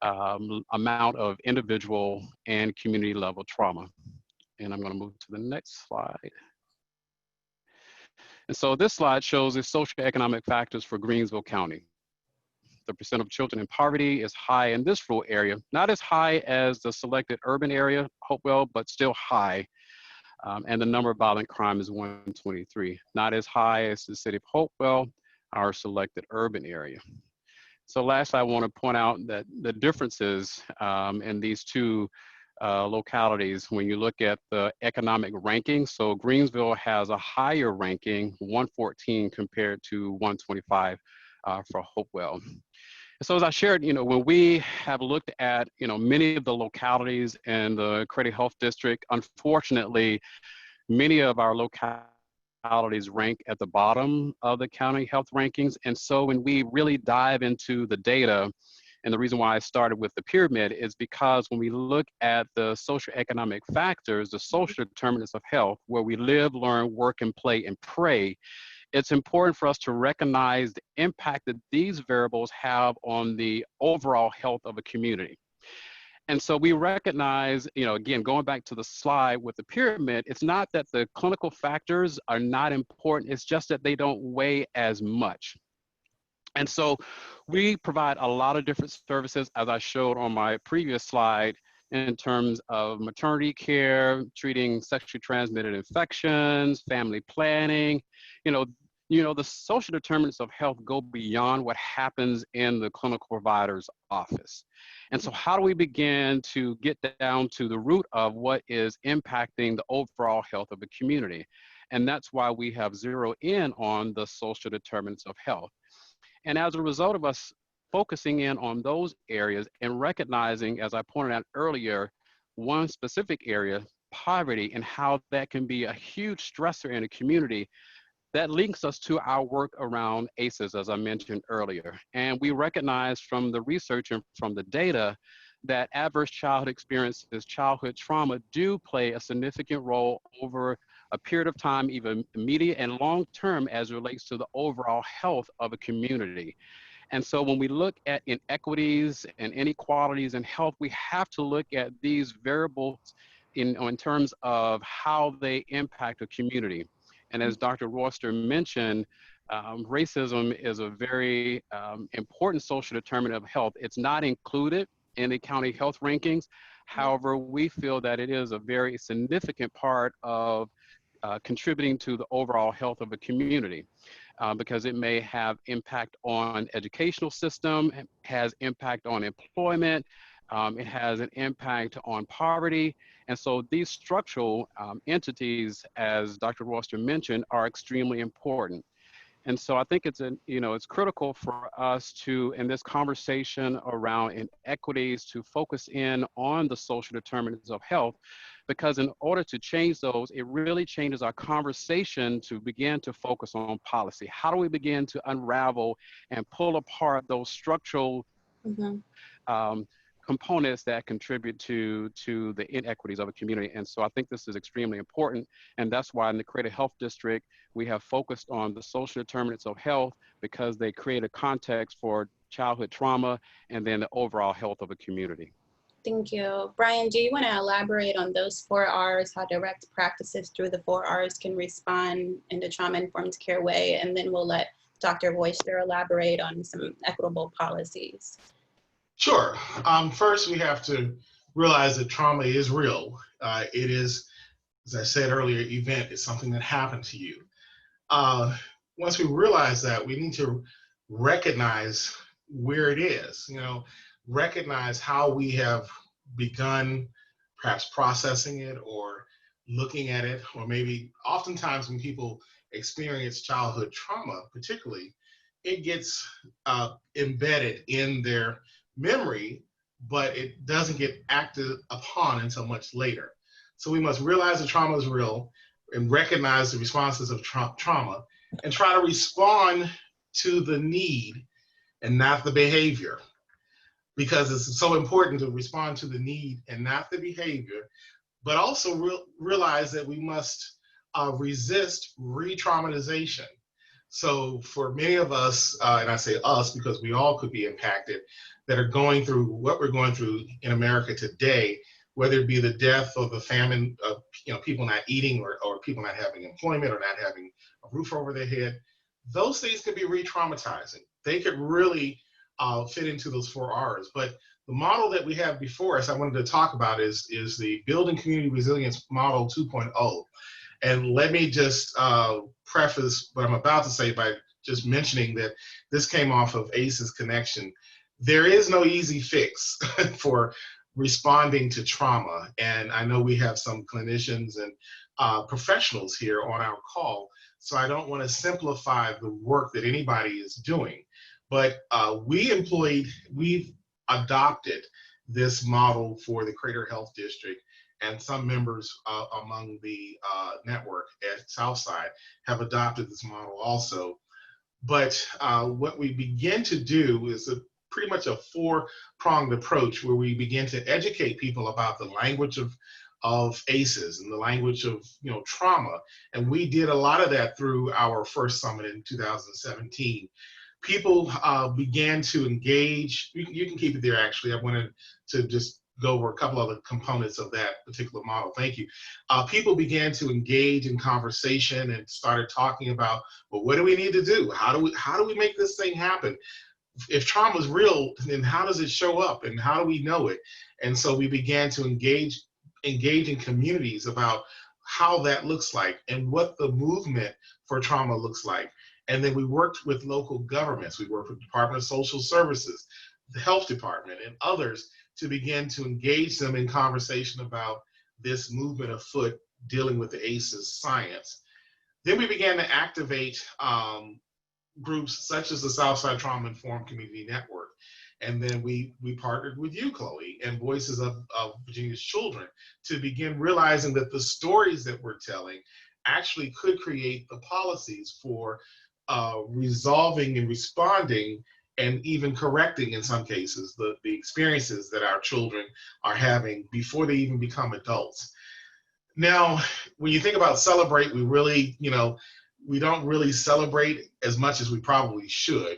amount of individual and community level trauma. And I'm going to move to the next slide. And so this slide shows the socioeconomic factors for Greensville County. The percent of children in poverty is high in this rural area, not as high as the selected urban area, Hopewell, but still high. And the number of violent crime is 123, not as high as the city of Hopewell, our selected urban area. So last, I want to point out that the differences in these 2 localities, when you look at the economic ranking, so Greensville has a higher ranking, 114 compared to 125 for Hopewell. So as I shared, when we have looked at, many of the localities in the Creative Health District, unfortunately, many of our localities rank at the bottom of the county health rankings. And so when we really dive into the data, and the reason why I started with the pyramid is because when we look at the socioeconomic factors, the social determinants of health, where we live, learn, work, and play, and pray, it's important for us to recognize the impact that these variables have on the overall health of a community. And so we recognize, again, going back to the slide with the pyramid, it's not that the clinical factors are not important, it's just that they don't weigh as much. And so we provide a lot of different services, as I showed on my previous slide, in terms of maternity care, treating sexually transmitted infections, family planning. You know, the social determinants of health go beyond what happens in the clinical provider's office. And so how do we begin to get down to the root of what is impacting the overall health of the community? And that's why we have zeroed in on the social determinants of health. And as a result of us focusing in on those areas and recognizing, as I pointed out earlier, one specific area, poverty, and how that can be a huge stressor in a community, that links us to our work around ACEs, as I mentioned earlier. And we recognize from the research and from the data that adverse childhood experiences, childhood trauma, do play a significant role over a period of time, even immediate and long term, as it relates to the overall health of a community. And so when we look at inequities and inequalities in health, we have to look at these variables in terms of how they impact a community. And as Dr. Royster mentioned, racism is a very important social determinant of health. It's not included in the county health rankings. However, we feel that it is a very significant part of contributing to the overall health of a community. Because it may have impact on educational system, it has impact on employment, it has an impact on poverty. And so these structural entities, as Dr. Royster mentioned, are extremely important. And so I think it's critical for us to, in this conversation around inequities, to focus in on the social determinants of health, because in order to change those, it really changes our conversation to begin to focus on policy. How do we begin to unravel and pull apart those structural components that contribute to the inequities of a community? And so I think this is extremely important. And that's why in the Creative Health District, we have focused on the social determinants of health, because they create a context for childhood trauma and then the overall health of a community. Thank you. Brian, do you want to elaborate on those 4 R's, how direct practices through the 4 R's can respond in a trauma-informed care way? And then we'll let Dr. Royster elaborate on some equitable policies. Sure. First, we have to realize that trauma is real. It is, as I said earlier, event. It's something that happened to you. Once we realize that, we need to recognize where it is, recognize how we have begun perhaps processing it or looking at it, or maybe oftentimes when people experience childhood trauma, particularly, it gets embedded in their memory, but it doesn't get acted upon until much later. So we must realize the trauma is real and recognize the responses of trauma and try to respond to the need and not the behavior, because it's so important to respond to the need and not the behavior, but also realize that we must resist re-traumatization. So for many of us, and I say us because we all could be impacted, that are going through what we're going through in America today, whether it be the death or the famine of people not eating or people not having employment or not having a roof over their head, those things can be re-traumatizing. They could really fit into those 4 R's. But the model that we have before us, I wanted to talk about is the Building Community Resilience Model 2.0. And let me just preface what I'm about to say by just mentioning that this came off of ACE's Connection. There is no easy fix for responding to trauma. And I know we have some clinicians and professionals here on our call, so I don't want to simplify the work that anybody is doing. But we've adopted this model for the Creator Health District, and some members among the network at Southside have adopted this model also. But what we begin to do is pretty much a 4-pronged approach, where we begin to educate people about the language of ACEs and the language of trauma. And we did a lot of that through our first summit in 2017. People began to engage. You can keep it there, actually. I wanted to just go over a couple other components of that particular model. Thank you. People began to engage in conversation and started talking about, well, what do we need to do? How do we make this thing happen? If trauma is real, then how does it show up and how do we know it? And so we began to engage in communities about how that looks like and what the movement for trauma looks like. And then we worked with local governments. We worked with the Department of Social Services, the Health Department, and others to begin to engage them in conversation about this movement afoot dealing with the ACEs science. Then we began to activate groups such as the Southside Trauma Informed Community Network. And then we partnered with you, Chloe, and Voices of Virginia's Children to begin realizing that the stories that we're telling actually could create the policies for resolving and responding and even correcting, in some cases, the experiences that our children are having before they even become adults. Now, when you think about celebrate, we really, we don't really celebrate as much as we probably should.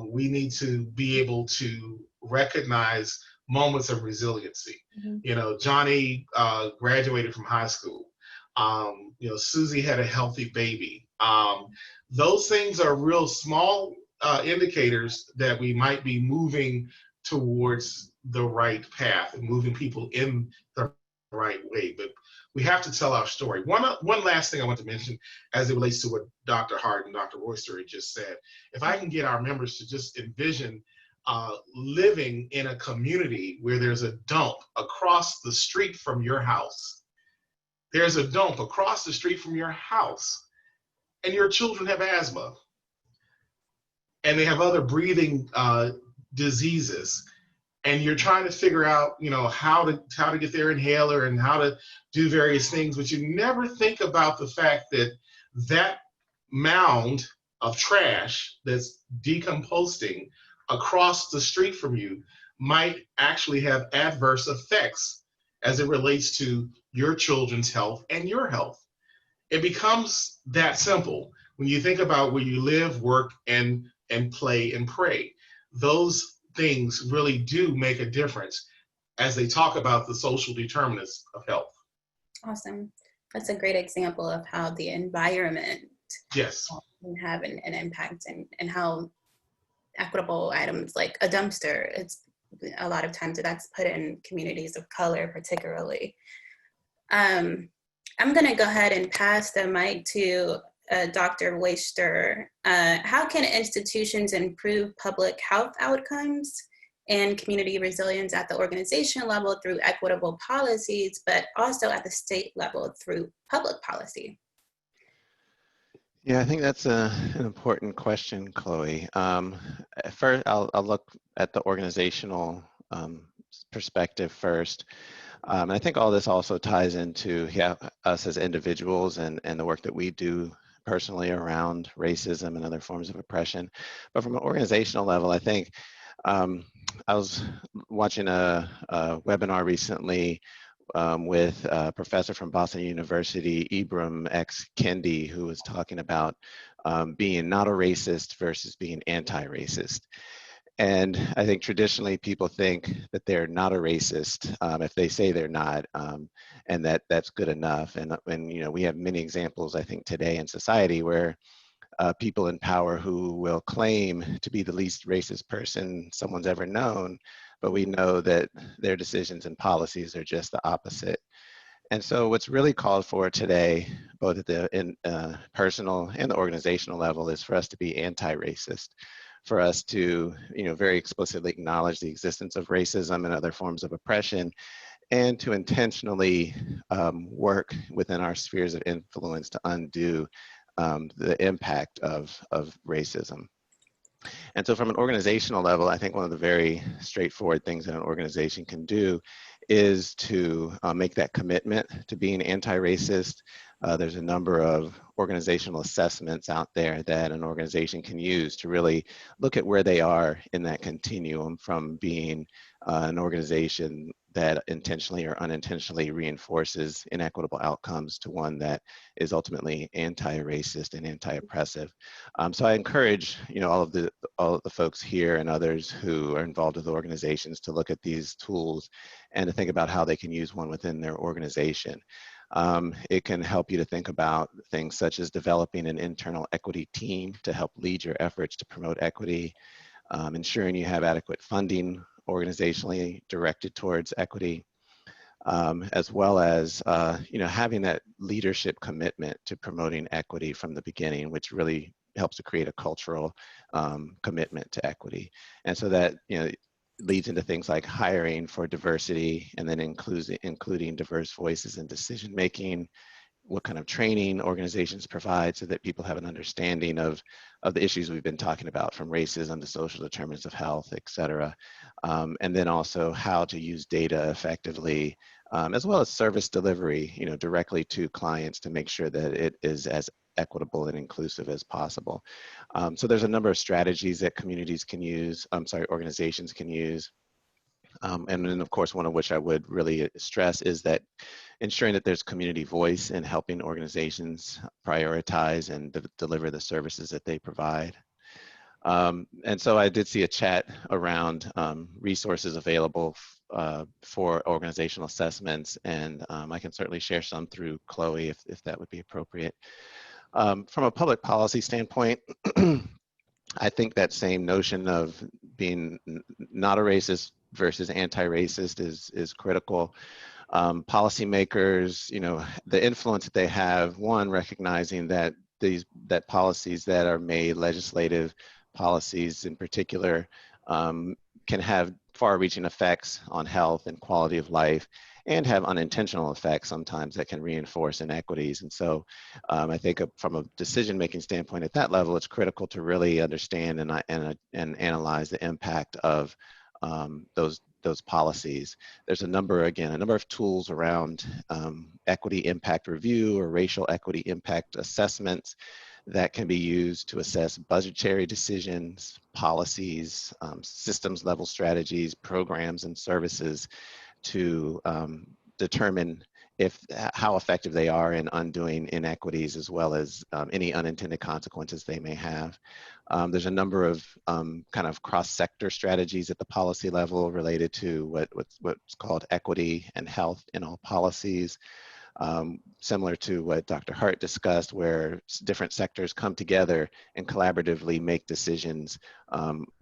We need to be able to recognize moments of resiliency. Mm-hmm. Johnny graduated from high school. Susie had a healthy baby. Those things are real small indicators that we might be moving towards the right path and moving people in the right way. But we have to tell our story. One last thing I want to mention as it relates to what Dr. Hart and Dr. Royster had just said. If I can get our members to just envision living in a community where there's a dump across the street from your house. There's a dump across the street from your house, and your children have asthma, and they have other breathing diseases. And you're trying to figure out, how to get their inhaler and how to do various things, but you never think about the fact that that mound of trash that's decomposing across the street from you might actually have adverse effects as it relates to your children's health and your health. It becomes that simple when you think about where you live, work, and play and pray. Those things really do make a difference as they talk about the social determinants of health. Awesome. That's a great example of how the environment yes can have an impact, and how equitable items like a dumpster, it's a lot of times that's put in communities of color particularly. I'm going to go ahead and pass the mic to Dr. Royster. How can institutions improve public health outcomes and community resilience at the organization level through equitable policies, but also at the state level through public policy? Yeah, I think that's an important question, Chloe. First, I'll look at the organizational perspective first. And I think all this also ties into us as individuals and the work that we do personally around racism and other forms of oppression. But from an organizational level, I think I was watching a webinar recently with a professor from Boston University, Ibram X. Kendi, who was talking about being not a racist versus being anti-racist. And I think traditionally people think that they're not a racist if they say they're not, and that's good enough. And we have many examples, I think, today in society where people in power who will claim to be the least racist person someone's ever known, but we know that their decisions and policies are just the opposite. And so what's really called for today, both at the personal and the organizational level, is for us to be anti-racist, for us to very explicitly acknowledge the existence of racism and other forms of oppression, and to intentionally work within our spheres of influence to undo the impact of racism. And so from an organizational level, I think one of the very straightforward things that an organization can do is to make that commitment to being anti-racist. There's a number of organizational assessments out there that an organization can use to really look at where they are in that continuum from being an organization that intentionally or unintentionally reinforces inequitable outcomes to one that is ultimately anti-racist and anti-oppressive. So I encourage, all of the folks here and others who are involved with organizations to look at these tools and to think about how they can use one within their organization. It can help you to think about things such as developing an internal equity team to help lead your efforts to promote equity, ensuring you have adequate funding organizationally directed towards equity, as well as having that leadership commitment to promoting equity from the beginning, which really helps to create a cultural commitment to equity. And so that leads into things like hiring for diversity, and then including diverse voices in decision making, what kind of training organizations provide so that people have an understanding of the issues we've been talking about, from racism to social determinants of health, et cetera. And then also how to use data effectively, as well as service delivery, directly to clients to make sure that it is as equitable and inclusive as possible. So there's a number of strategies that organizations can use. And then, of course, one of which I would really stress is that ensuring that there's community voice in helping organizations prioritize and deliver the services that they provide. And so I did see a chat around resources available for organizational assessments, and I can certainly share some through Chloe if that would be appropriate. From a public policy standpoint, I think that same notion of being not a racist versus anti-racist is critical. Policymakers, the influence that they have, one, recognizing that that policies that are made, legislative policies in particular, can have far-reaching effects on health and quality of life, and have unintentional effects sometimes that can reinforce inequities. And so I think from a decision-making standpoint at that level, it's critical to really understand and analyze the impact of those policies. There's a number of tools around equity impact review or racial equity impact assessments that can be used to assess budgetary decisions, policies, systems level strategies, programs, and services to determine how effective they are in undoing inequities, as well as any unintended consequences they may have. There's a number of kind of cross-sector strategies at the policy level related to what's called equity and health in all policies. Similar to what Dr. Hart discussed, where different sectors come together and collaboratively make decisions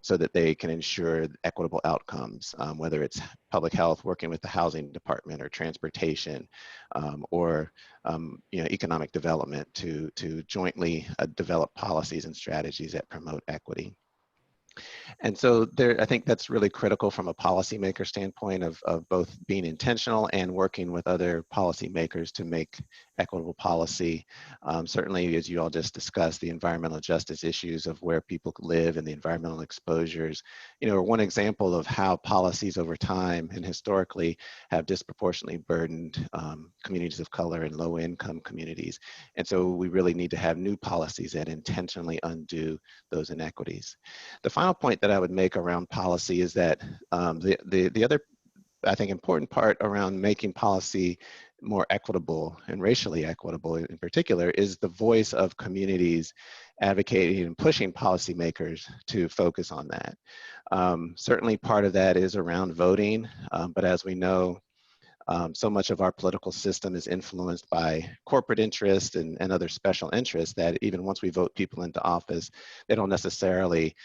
so that they can ensure equitable outcomes, whether it's public health working with the housing department, or transportation, or economic development to jointly develop policies and strategies that promote equity. And so I think that's really critical from a policymaker standpoint of both being intentional and working with other policymakers to make equitable policy. Certainly, as you all just discussed, the environmental justice issues of where people live and the environmental exposures, are one example of how policies over time and historically have disproportionately burdened communities of color and low-income communities. And so we really need to have new policies that intentionally undo those inequities. The final point that I would make around policy is that the other, I think, important part around making policy more equitable and racially equitable in particular is the voice of communities advocating and pushing policymakers to focus on that. Certainly part of that is around voting, but as we know, so much of our political system is influenced by corporate interest and other special interests that even once we vote people into office, they don't necessarily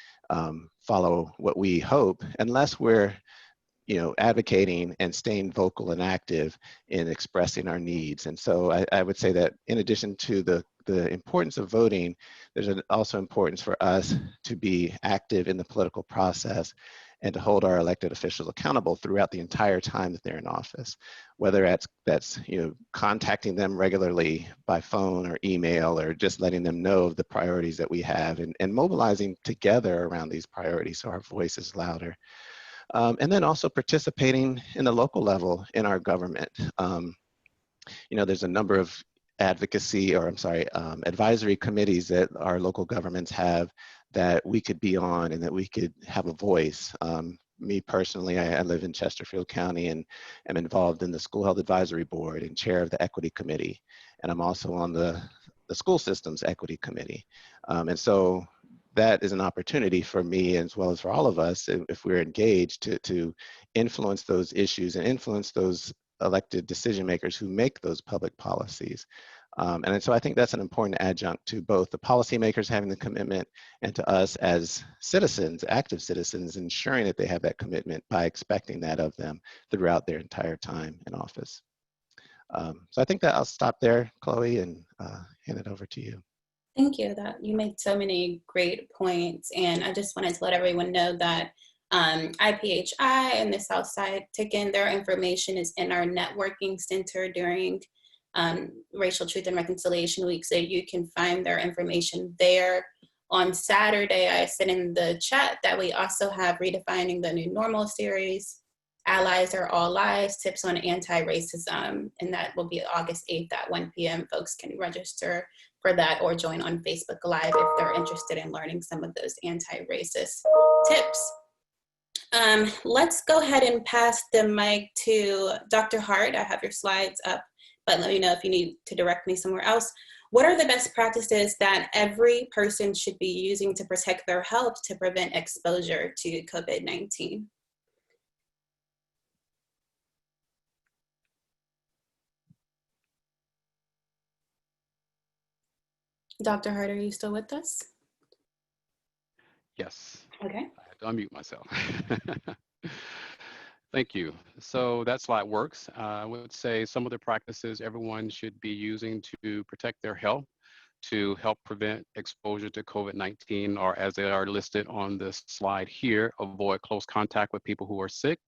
follow what we hope unless we're advocating and staying vocal and active in expressing our needs. And so I would say that in addition to the importance of voting, there's also importance for us to be active in the political process and to hold our elected officials accountable throughout the entire time that they're in office, whether that's contacting them regularly by phone or email, or just letting them know of the priorities that we have, and mobilizing together around these priorities so our voice is louder. And then also participating in the local level in our government. There's a number of advisory committees that our local governments have that we could be on and that we could have a voice. me personally, I live in Chesterfield County and am involved in the School Health Advisory Board and chair of the Equity Committee. And I'm also on the School Systems Equity Committee. And so that is an opportunity for me as well as for all of us, if we're engaged, to influence those issues and influence those elected decision makers who make those public policies. And so I think that's an important adjunct to both the policymakers having the commitment and to us as citizens, active citizens, ensuring that they have that commitment by expecting that of them throughout their entire time in office. So I think that I'll stop there, Chloe, and hand it over to you. Thank you. That you made so many great points, and I just wanted to let everyone know that IPHI and the Southside Ticket, their information is in our networking center during Racial Truth and Reconciliation Week, so you can find their information there. On Saturday, I said in the chat that we also have Redefining the New Normal series, Allies Are All Lives, Tips on Anti-Racism, and that will be August 8th at 1 p.m. Folks can register for that or join on Facebook Live if they're interested in learning some of those anti-racist tips. Let's go ahead and pass the mic to Dr. Hart. I have your slides up, but let me know if you need to direct me somewhere else. What are the best practices that every person should be using to protect their health to prevent exposure to COVID-19? Dr. Hart, are you still with us? Yes. Okay. I had to unmute myself. Thank you. So that slide works. I would say some of the practices everyone should be using to protect their health to help prevent exposure to COVID-19 are, as they are listed on this slide here: avoid close contact with people who are sick,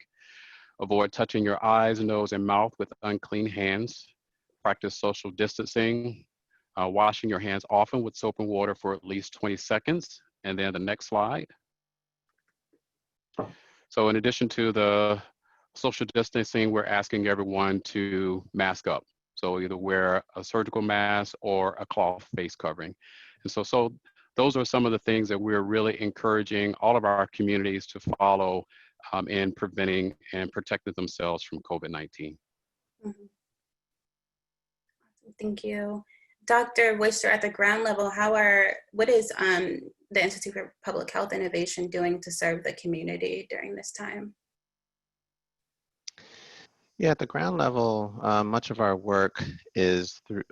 avoid touching your eyes, nose, and mouth with unclean hands, practice social distancing, washing your hands often with soap and water for at least 20 seconds. And then the next slide. So in addition to the social distancing, we're asking everyone to mask up. So either wear a surgical mask or a cloth face covering. And so those are some of the things that we're really encouraging all of our communities to follow in preventing and protecting themselves from COVID-19. Mm-hmm. Thank you. Dr. Royster, at the ground level, what is the Institute for Public Health Innovation doing to serve the community during this time? Yeah, at the ground level, much of our work is through,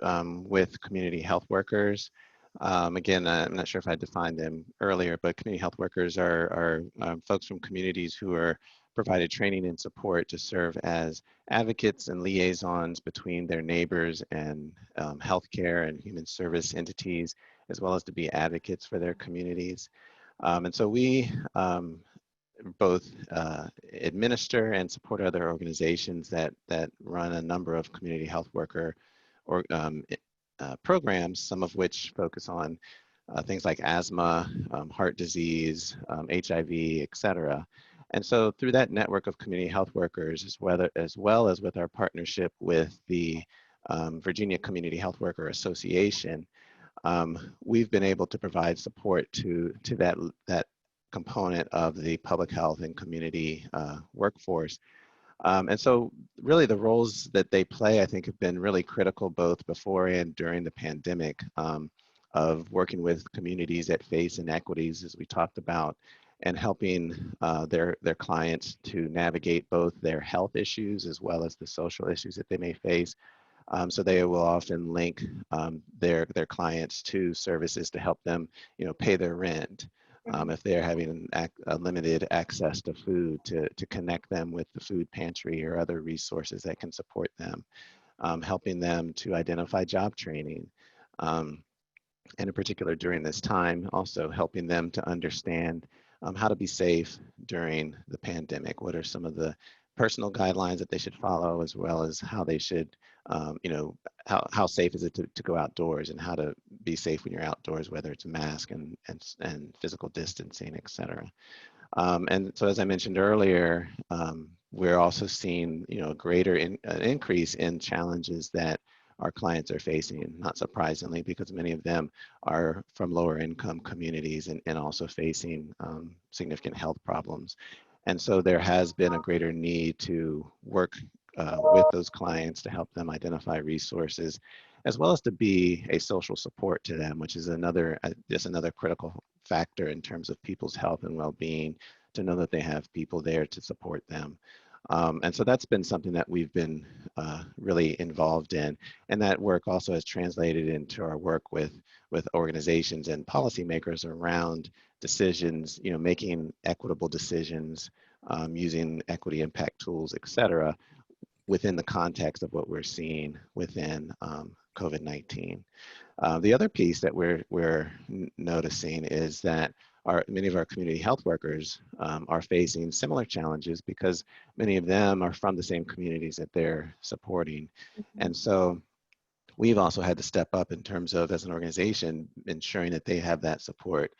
with community health workers. Again, I'm not sure if I defined them earlier, but community health workers are folks from communities who are provided training and support to serve as advocates and liaisons between their neighbors and healthcare and human service entities, as well as to be advocates for their communities. And so we both administer and support other organizations that run a number of community health worker programs, some of which focus on things like asthma, heart disease, HIV, et cetera. And so through that network of community health workers, as well as with our partnership with the Virginia Community Health Worker Association, we've been able to provide support to that component of the public health and community workforce. And so really the roles that they play, I think, have been really critical both before and during the pandemic, of working with communities that face inequities, as we talked about, and helping their clients to navigate both their health issues as well as the social issues that they may face. So they will often link their clients to services to help them, pay their rent. If they're having a limited access to food, to connect them with the food pantry or other resources that can support them, helping them to identify job training, and in particular during this time, also helping them to understand how to be safe during the pandemic. What are some of the personal guidelines that they should follow, as well as how they should, how safe is it to go outdoors, and how to be safe when you're outdoors, whether it's a mask and physical distancing, et cetera. And so, as I mentioned earlier, we're also seeing, a greater increase in challenges that our clients are facing, not surprisingly, because many of them are from lower income communities and also facing significant health problems. And so there has been a greater need to work with those clients to help them identify resources, as well as to be a social support to them, which is just another critical factor in terms of people's health and well-being, to know that they have people there to support them. And so that's been something that we've been really involved in. And that work also has translated into our work with organizations and policymakers around decisions, making equitable decisions, using equity impact tools, et cetera, within the context of what we're seeing within COVID-19. The other piece that we're noticing is that many of our community health workers are facing similar challenges, because many of them are from the same communities that they're supporting. And so we've also had to step up in terms of, as an organization, ensuring that they have that support.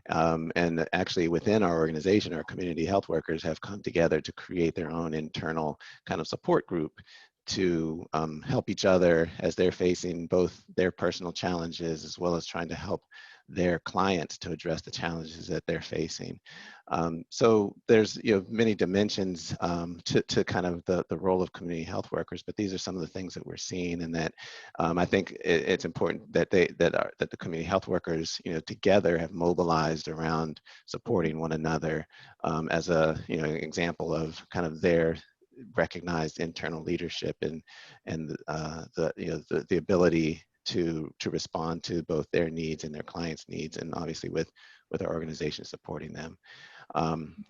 And actually within our organization, our community health workers have come together to create their own internal kind of support group to help each other as they're facing both their personal challenges, as well as trying to help their clients to address the challenges that they're facing. So there's many dimensions to kind of the role of community health workers, but these are some of the things that we're seeing, and that I think it's important that the community health workers together have mobilized around supporting one another as a example of kind of their recognized internal leadership and the ability to respond to both their needs and their clients' needs, and obviously with our organization supporting them.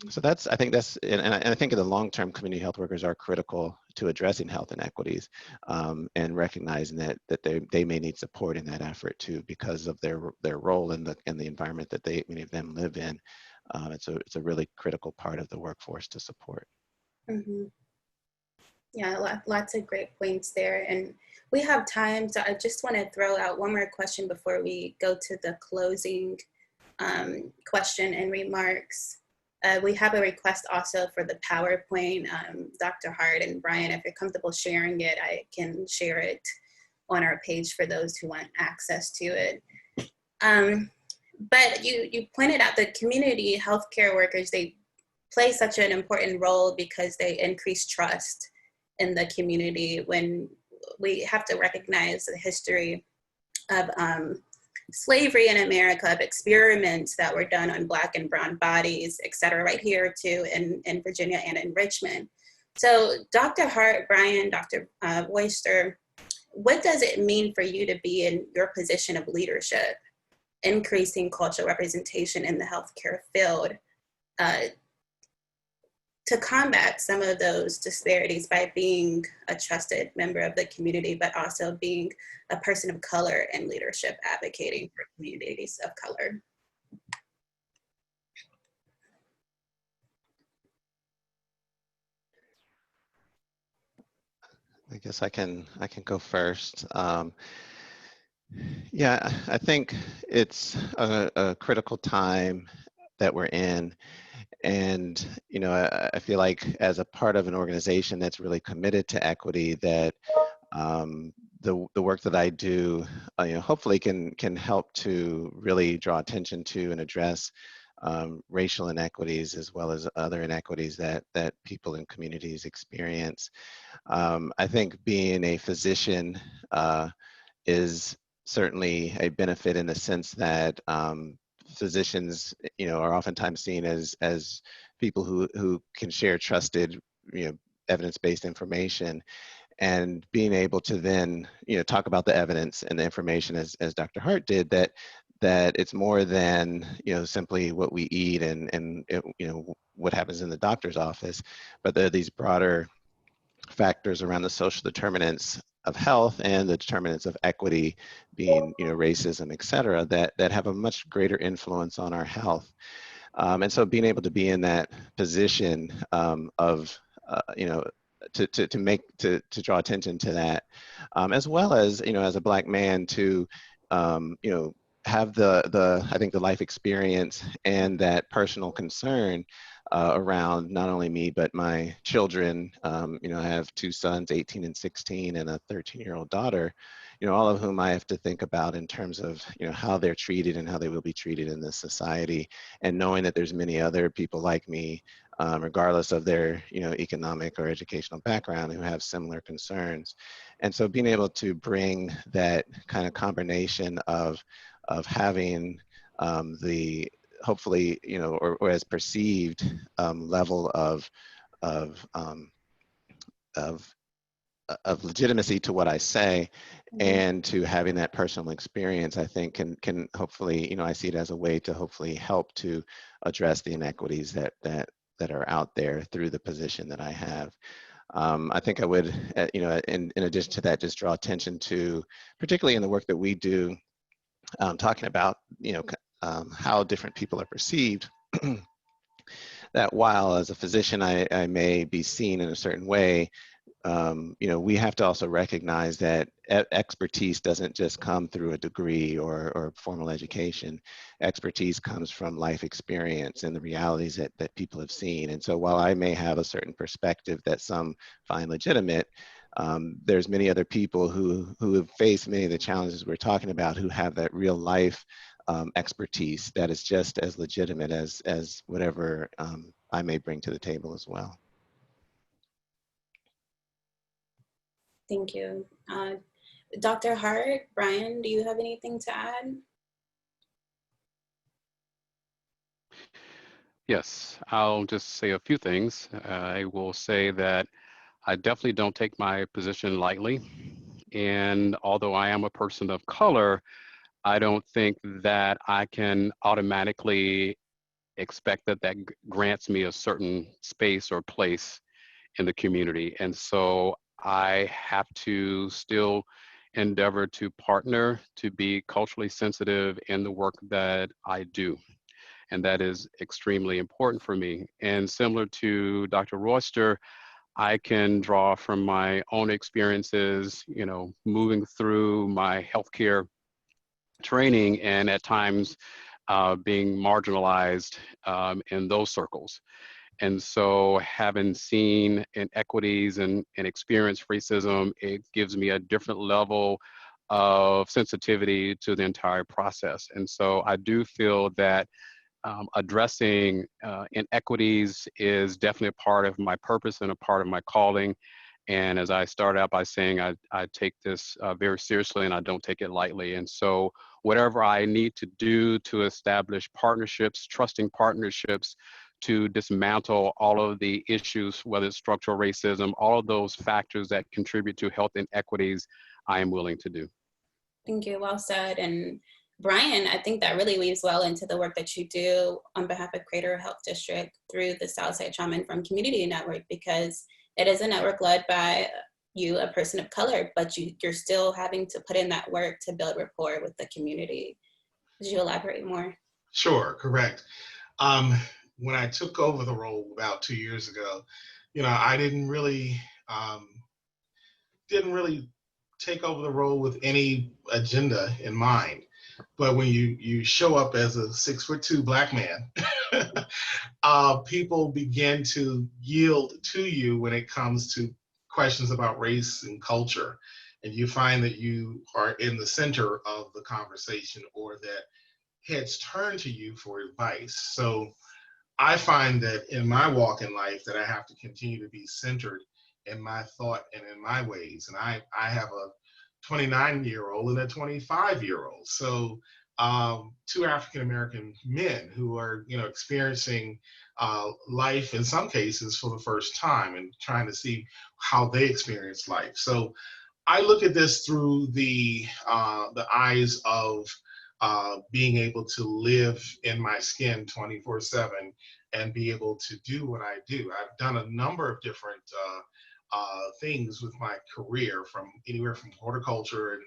So I think I think in the long term, community health workers are critical to addressing health inequities, and recognizing that they may need support in that effort too, because of their role in the environment that many of them live in. It's a really critical part of the workforce to support. Mm-hmm. Yeah, lots of great points there. And we have time, so I just want to throw out one more question before we go to the closing question and remarks. We have a request also for the PowerPoint. Dr. Hart and Brian, if you're comfortable sharing it, I can share it on our page for those who want access to it. But you pointed out the community healthcare workers, they play such an important role because they increase trust in the community. When we have to recognize the history of slavery in America, of experiments that were done on Black and brown bodies, et cetera, right here too in Virginia and in Richmond. So Dr. Hart, Brian, Dr. Royster, what does it mean for you to be in your position of leadership, increasing cultural representation in the healthcare field, to combat some of those disparities by being a trusted member of the community, but also being a person of color in leadership, advocating for communities of color? I guess I can go first. Yeah, I think it's a critical time that we're in. And, I feel like as a part of an organization that's really committed to equity, that the work that I do, hopefully can help to really draw attention to and address racial inequities, as well as other inequities that people in communities experience. I think being a physician is certainly a benefit in the sense that physicians, are oftentimes seen as people who can share trusted, evidence-based information, and being able to then, talk about the evidence and the information as Dr. Hart did, that it's more than, simply what we eat and what happens in the doctor's office, but there are these broader factors around the social determinants of health and the determinants of equity, being racism, et cetera, that have a much greater influence on our health. And so being able to be in that position of to draw attention to that, as well as as a Black man to have the I think the life experience and that personal concern around not only me, but my children. You know, I have two sons, 18 and 16, and a 13-year-old daughter, you know, all of whom I have to think about in terms of, you know, how they're treated and how they will be treated in this society. And knowing that there's many other people like me, regardless of their, you know, economic or educational background, who have similar concerns. And so being able to bring that kind of combination of having the hopefully, you know, or as perceived level of um, of legitimacy to what I say, and to having that personal experience, I think can hopefully, you know, I see it as a way to hopefully help to address the inequities that are out there through the position that I have. I think I would, you know, in addition to that, just draw attention to, particularly in the work that we do, talking about, you know, how different people are perceived, that while as a physician I may be seen in a certain way, you know, we have to also recognize that expertise doesn't just come through a degree or formal education. Expertise comes from life experience and the realities that people have seen. And so while I may have a certain perspective that some find legitimate, there's many other people who have faced many of the challenges we're talking about, who have that real life expertise that is just as legitimate as whatever I may bring to the table as well. Thank you. Dr. Hart, Brian, do you have anything to add? Yes, I'll just say a few things. I will say that I definitely don't take my position lightly. And although I am a person of color, I don't think that I can automatically expect that grants me a certain space or place in the community. And so I have to still endeavor to partner, to be culturally sensitive in the work that I do. And that is extremely important for me. And similar to Dr. Royster, I can draw from my own experiences, you know, moving through my healthcare training and at times being marginalized in those circles. And so having seen inequities and experienced racism, it gives me a different level of sensitivity to the entire process. And so I do feel that addressing inequities is definitely a part of my purpose and a part of my calling. And as I started out by saying, I take this very seriously and I don't take it lightly. And so whatever I need to do to establish partnerships, trusting partnerships, to dismantle all of the issues, whether it's structural racism, all of those factors that contribute to health inequities, I am willing to do. Thank you, well said. And Brian, I think that really weaves well into the work that you do on behalf of Crater Health District through the Southside Trauma Informed Community Network, because it is a network led by you, a person of color, but you're still having to put in that work to build rapport with the community. Could you elaborate more? Sure, correct. When I took over the role about 2 years ago, you know, I didn't really take over the role with any agenda in mind. But when you show up as a 6'2" Black man, people begin to yield to you when it comes to questions about race and culture. And you find that you are in the center of the conversation, or that heads turn to you for advice. So I find that in my walk in life that I have to continue to be centered in my thought and in my ways. And I have a 29-year-old and a 25-year-old. So two African-American men who are, you know, experiencing life in some cases for the first time and trying to see how they experience life. So I look at this through the eyes of being able to live in my skin 24/7 and be able to do what I do. I've done a number of different things with my career, from anywhere from horticulture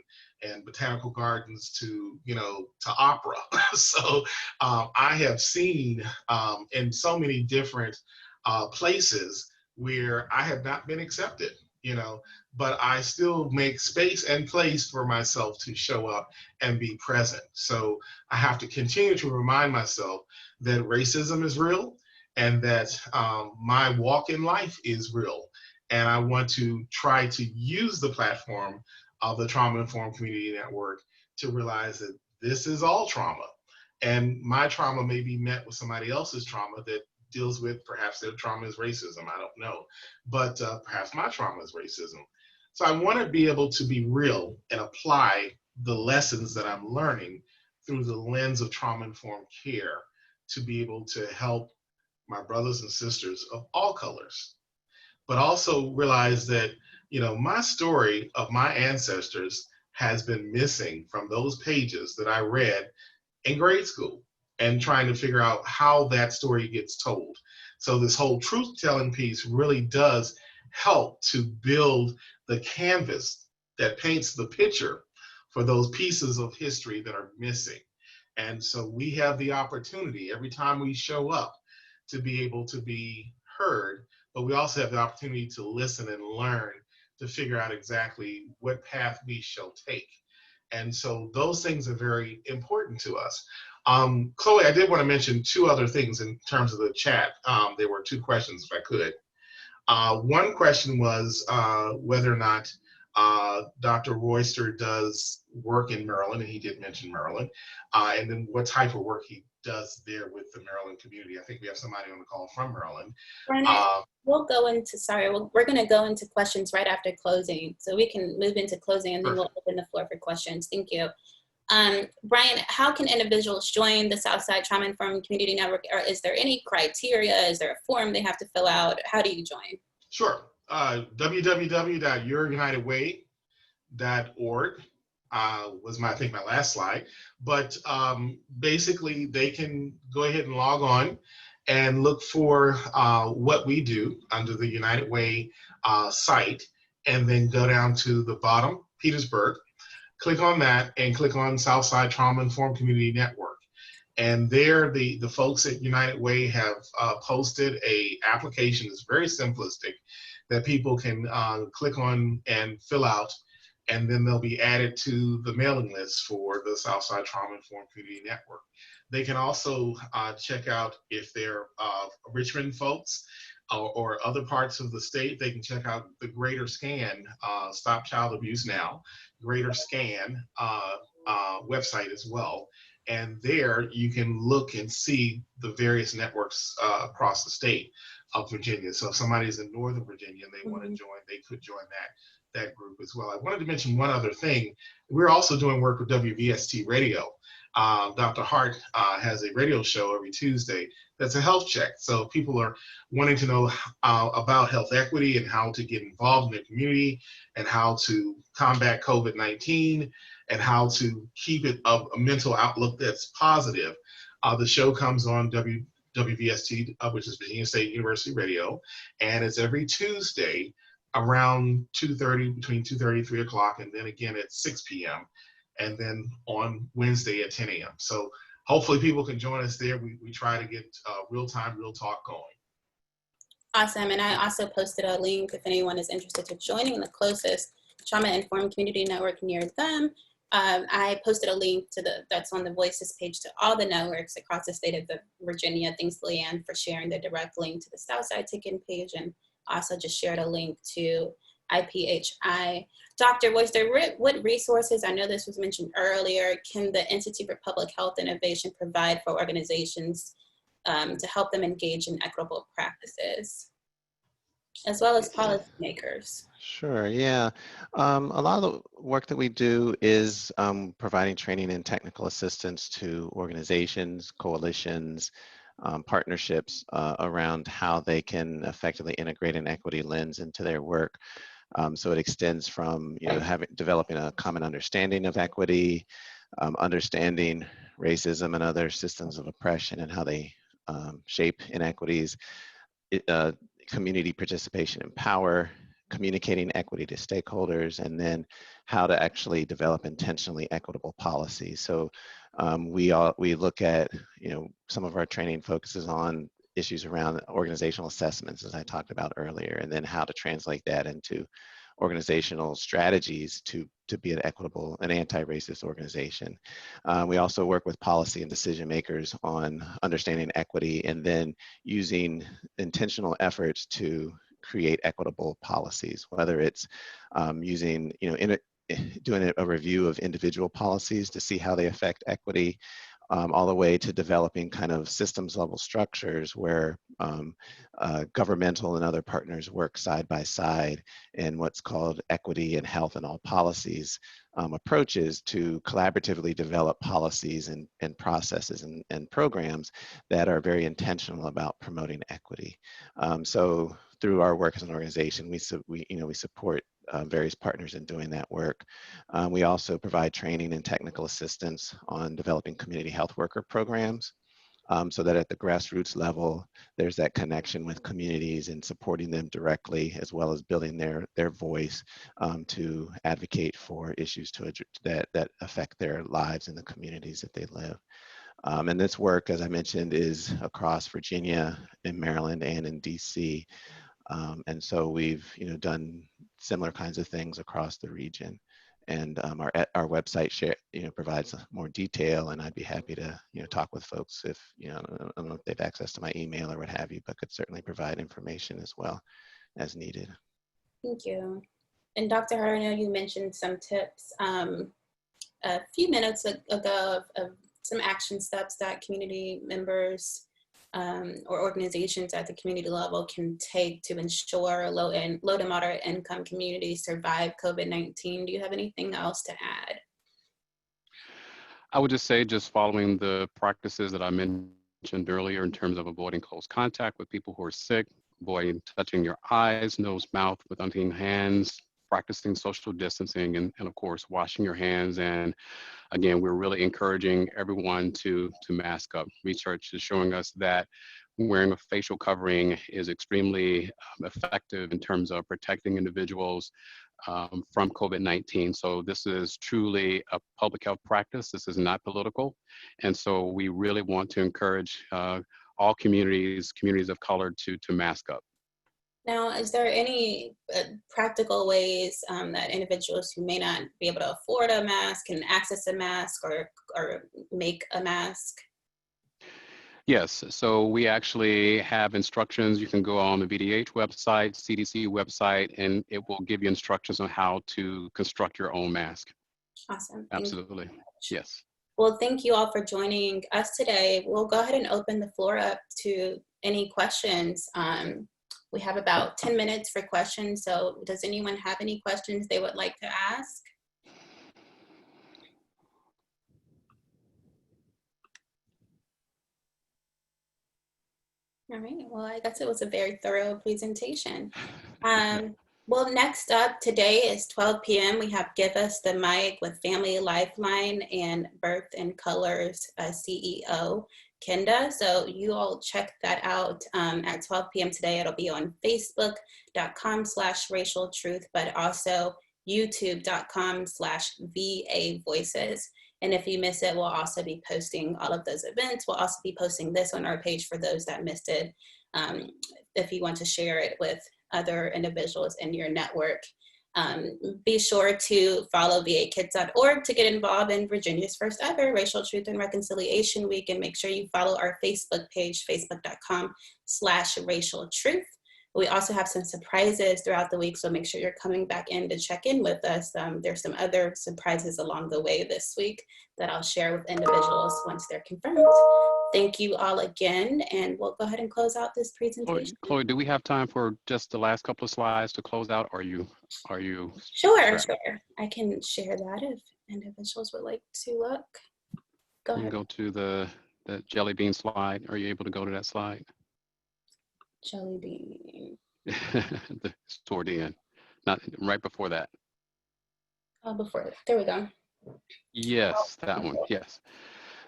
and botanical gardens to, you know, to opera. So I have seen in so many different places where I have not been accepted, you know, but I still make space and place for myself to show up and be present. So I have to continue to remind myself that racism is real, and that my walk in life is real. And I want to try to use the platform of the Trauma Informed Community Network to realize that this is all trauma. And my trauma may be met with somebody else's trauma that deals with, perhaps their trauma is racism, I don't know. But perhaps my trauma is racism. So I want to be able to be real and apply the lessons that I'm learning through the lens of trauma-informed care to be able to help my brothers and sisters of all colors. But also realize that, you know, my story of my ancestors has been missing from those pages that I read in grade school, and trying to figure out how that story gets told. So this whole truth-telling piece really does help to build the canvas that paints the picture for those pieces of history that are missing. And so we have the opportunity every time we show up to be able to be heard, but we also have the opportunity to listen and learn to figure out exactly what path we shall take. And so those things are very important to us. Chloe, I did want to mention two other things in terms of the chat. There were two questions, if I could. One question was whether or not Dr. Royster does work in Maryland, and he did mention Maryland, and then what type of work he does there with the Maryland community. I think we have somebody on the call from Maryland. We'll go into, we're going to go into questions right after closing, so we can move into closing and then we'll open the floor for questions. Thank you. Brian, how can individuals join the Southside Trauma Informed Community Network? Or is there any criteria? Is there a form they have to fill out? How do you join? Sure. www.yourunitedway.org was I think my last slide. But basically, they can go ahead and log on and look for what we do under the United Way site, and then go down to the bottom, Petersburg. Click on that and click on Southside Trauma Informed Community Network. And there, the folks at United Way have posted a application that's very simplistic that people can click on and fill out, and then they'll be added to the mailing list for the Southside Trauma Informed Community Network. They can also check out, if they're Richmond folks or other parts of the state, they can check out the Greater Scan, Stop Child Abuse Now, Greater Scan website as well. And there you can look and see the various networks across the state of Virginia. So if somebody's in Northern Virginia and they want to join, they could join that group as well. I wanted to mention one other thing. We're also doing work with WVST Radio. Dr. Hart has a radio show every Tuesday that's a health check. So people are wanting to know about health equity and how to get involved in their community and how to combat COVID-19 and how to keep it a mental outlook that's positive. The show comes on WVST, which is Virginia State University Radio, and it's every Tuesday around 2:30, between 2:30 and 3 o'clock, and then again at 6 p.m. and then on Wednesday at 10 a.m. So hopefully people can join us there. We try to get real-time, real talk going. Awesome. And I also posted a link if anyone is interested to joining the closest trauma-informed community network near them. I posted a link to that's on the Voices page to all the networks across the state of Virginia. Thanks, Leanne, for sharing the direct link to the Southside Ticking page, and also just shared a link to IPHI. Dr. Royster, what resources, I know this was mentioned earlier, can the Institute for Public Health Innovation provide for organizations to help them engage in equitable practices, as well as policymakers? Sure, yeah. A lot of the work that we do is providing training and technical assistance to organizations, coalitions, partnerships around how they can effectively integrate an equity lens into their work. So it extends from developing a common understanding of equity, understanding racism and other systems of oppression and how they shape inequities, community participation and power, communicating equity to stakeholders, and then how to actually develop intentionally equitable policy. So we look at, some of our training focuses on issues around organizational assessments, as I talked about earlier, and then how to translate that into organizational strategies to to be an equitable and anti-racist organization. We also work with policy and decision makers on understanding equity and then using intentional efforts to create equitable policies, whether it's using, doing a review of individual policies to see how they affect equity, all the way to developing kind of systems level structures where governmental and other partners work side by side in what's called equity and health and all policies approaches to collaboratively develop policies and processes and programs that are very intentional about promoting equity. So through our work as an organization, we support various partners in doing that work. We also provide training and technical assistance on developing community health worker programs so that at the grassroots level, there's that connection with communities and supporting them directly, as well as building their voice to advocate for issues that affect their lives and the communities that they live. And this work, as I mentioned, is across Virginia, in Maryland, and in DC. And so we've done similar kinds of things across the region. And our website provides more detail, and I'd be happy to talk with folks if I don't know if they've access to my email or what have you, but could certainly provide information as well as needed. Thank you. And Dr. Hart, I know you mentioned some tips a few minutes ago of some action steps that community members or organizations at the community level can take to ensure low to moderate income communities survive COVID-19. Do you have anything else to add? I would just say, just following the practices that I mentioned earlier in terms of avoiding close contact with people who are sick, avoiding touching your eyes, nose, mouth with unclean hands, practicing social distancing, and of course, washing your hands. And again, we're really encouraging everyone to mask up. Research is showing us that wearing a facial covering is extremely effective in terms of protecting individuals from COVID-19. So this is truly a public health practice. This is not political. And so we really want to encourage all communities of color to mask up. Now, is there any practical ways that individuals who may not be able to afford a mask can access a mask or make a mask? Yes, so we actually have instructions. You can go on the VDH website, CDC website, and it will give you instructions on how to construct your own mask. Awesome. Absolutely. Yes. Well, thank you all for joining us today. We'll go ahead and open the floor up to any questions. We have about 10 minutes for questions. So does anyone have any questions they would like to ask? All right, well, I guess it was a very thorough presentation. Well, next up today is 12 p.m. We have Give Us the Mic with Family Lifeline and Birth and Colors CEO, Kenda. So you all check that out at 12 p.m. today. It'll be on facebook.com/racial truth, but also youtube.com/VA Voices. And if you miss it, we'll also be posting all of those events. We'll also be posting this on our page for those that missed it, if you want to share it with other individuals in your network. Be sure to follow vakids.org to get involved in Virginia's first ever Racial Truth and Reconciliation Week, and make sure you follow our Facebook page, facebook.com/racial truth. We also have some surprises throughout the week, so make sure you're coming back in to check in with us. There's some other surprises along the way this week that I'll share with individuals once they're confirmed. Thank you all again, and we'll go ahead and close out this presentation. Chloe, do we have time for just the last couple of slides to close out? Are you? Sure. I can share that if individuals would like to look. Go ahead. Go to the jelly bean slide. Are you able to go to that slide? Jelly bean. Toward the end, not right before that. Before that. There we go. Yes, that one. Yes.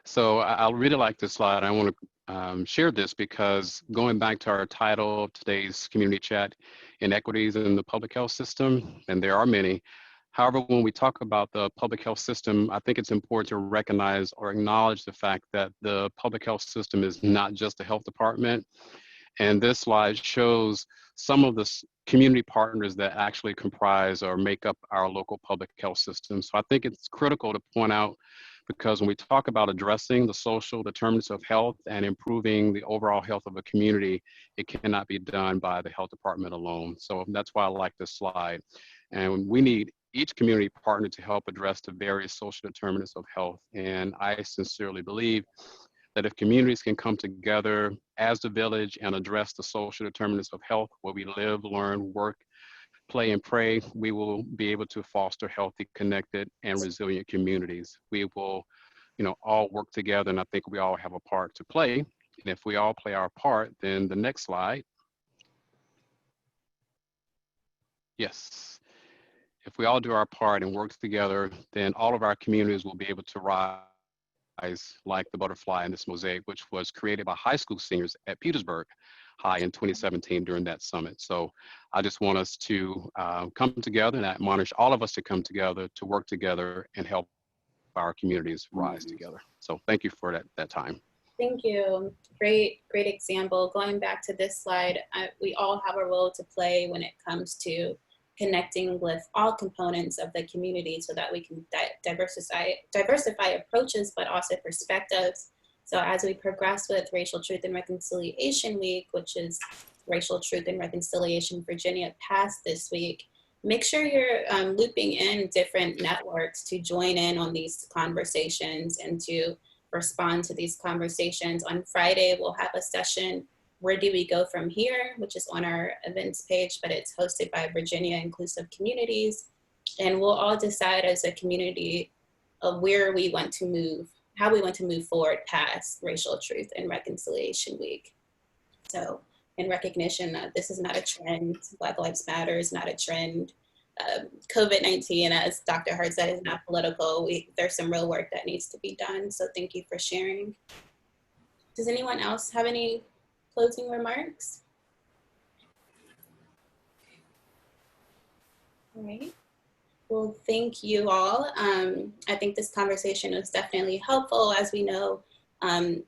So I really like this slide. I want to share this because going back to our title of today's community chat, Inequities in the Public Health System, and there are many. However, when we talk about the public health system, I think it's important to recognize or acknowledge the fact that the public health system is not just the health department. And this slide shows some of the community partners that actually comprise or make up our local public health system. So I think it's critical to point out, because when we talk about addressing the social determinants of health and improving the overall health of a community, it cannot be done by the health department alone. So that's why I like this slide. And we need each community partner to help address the various social determinants of health. And I sincerely believe that if communities can come together as the village and address the social determinants of health, where we live, learn, work, play, and pray, we will be able to foster healthy, connected, and resilient communities. We will, all work together, and I think we all have a part to play. And if we all play our part, then the next slide. Yes. If we all do our part and work together, then all of our communities will be able to rise like the butterfly in this mosaic, which was created by high school seniors at Petersburg High in 2017 during that summit. So I just want us to come together, and I admonish all of us to come together, to work together and help our communities rise together. So thank you for that time. Thank you. Great example. Going back to this slide, we all have a role to play when it comes to connecting with all components of the community so that we can diversify approaches, but also perspectives. So as we progress with Racial Truth and Reconciliation Week, which is Racial Truth and Reconciliation Virginia passed this week, make sure you're looping in different networks to join in on these conversations and to respond to these conversations. On Friday, we'll have a session, Where Do We Go From Here?, which is on our events page, but it's hosted by Virginia Inclusive Communities. And we'll all decide as a community of where we want to move, how we want to move forward past Racial Truth and Reconciliation Week. So in recognition that this is not a trend, Black Lives Matter is not a trend, COVID-19, as Dr. Hart said, is not political. There's some real work that needs to be done. So thank you for sharing. Does anyone else have any closing remarks? All right. Well, thank you all. I think this conversation was definitely helpful. As we know, and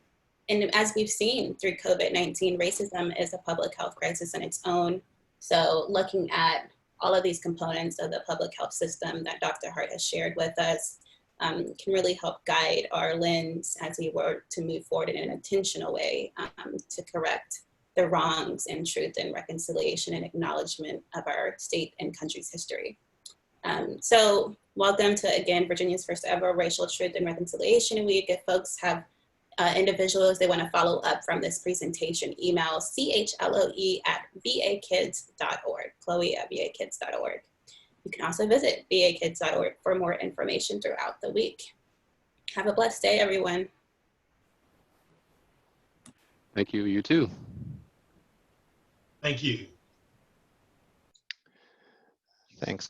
as we've seen through COVID-19, racism is a public health crisis in its own. So looking at all of these components of the public health system that Dr. Hart has shared with us can really help guide our lens as we work to move forward in an intentional way to correct the wrongs in truth and reconciliation and acknowledgement of our state and country's history. So welcome to, again, Virginia's first ever Racial Truth and Reconciliation Week. If folks have individuals they want to follow up from this presentation, email chloe@vakids.org, chloe@vakids.org. You can also visit vakids.org for more information throughout the week. Have a blessed day, everyone. Thank you, you too. Thank you. Thanks.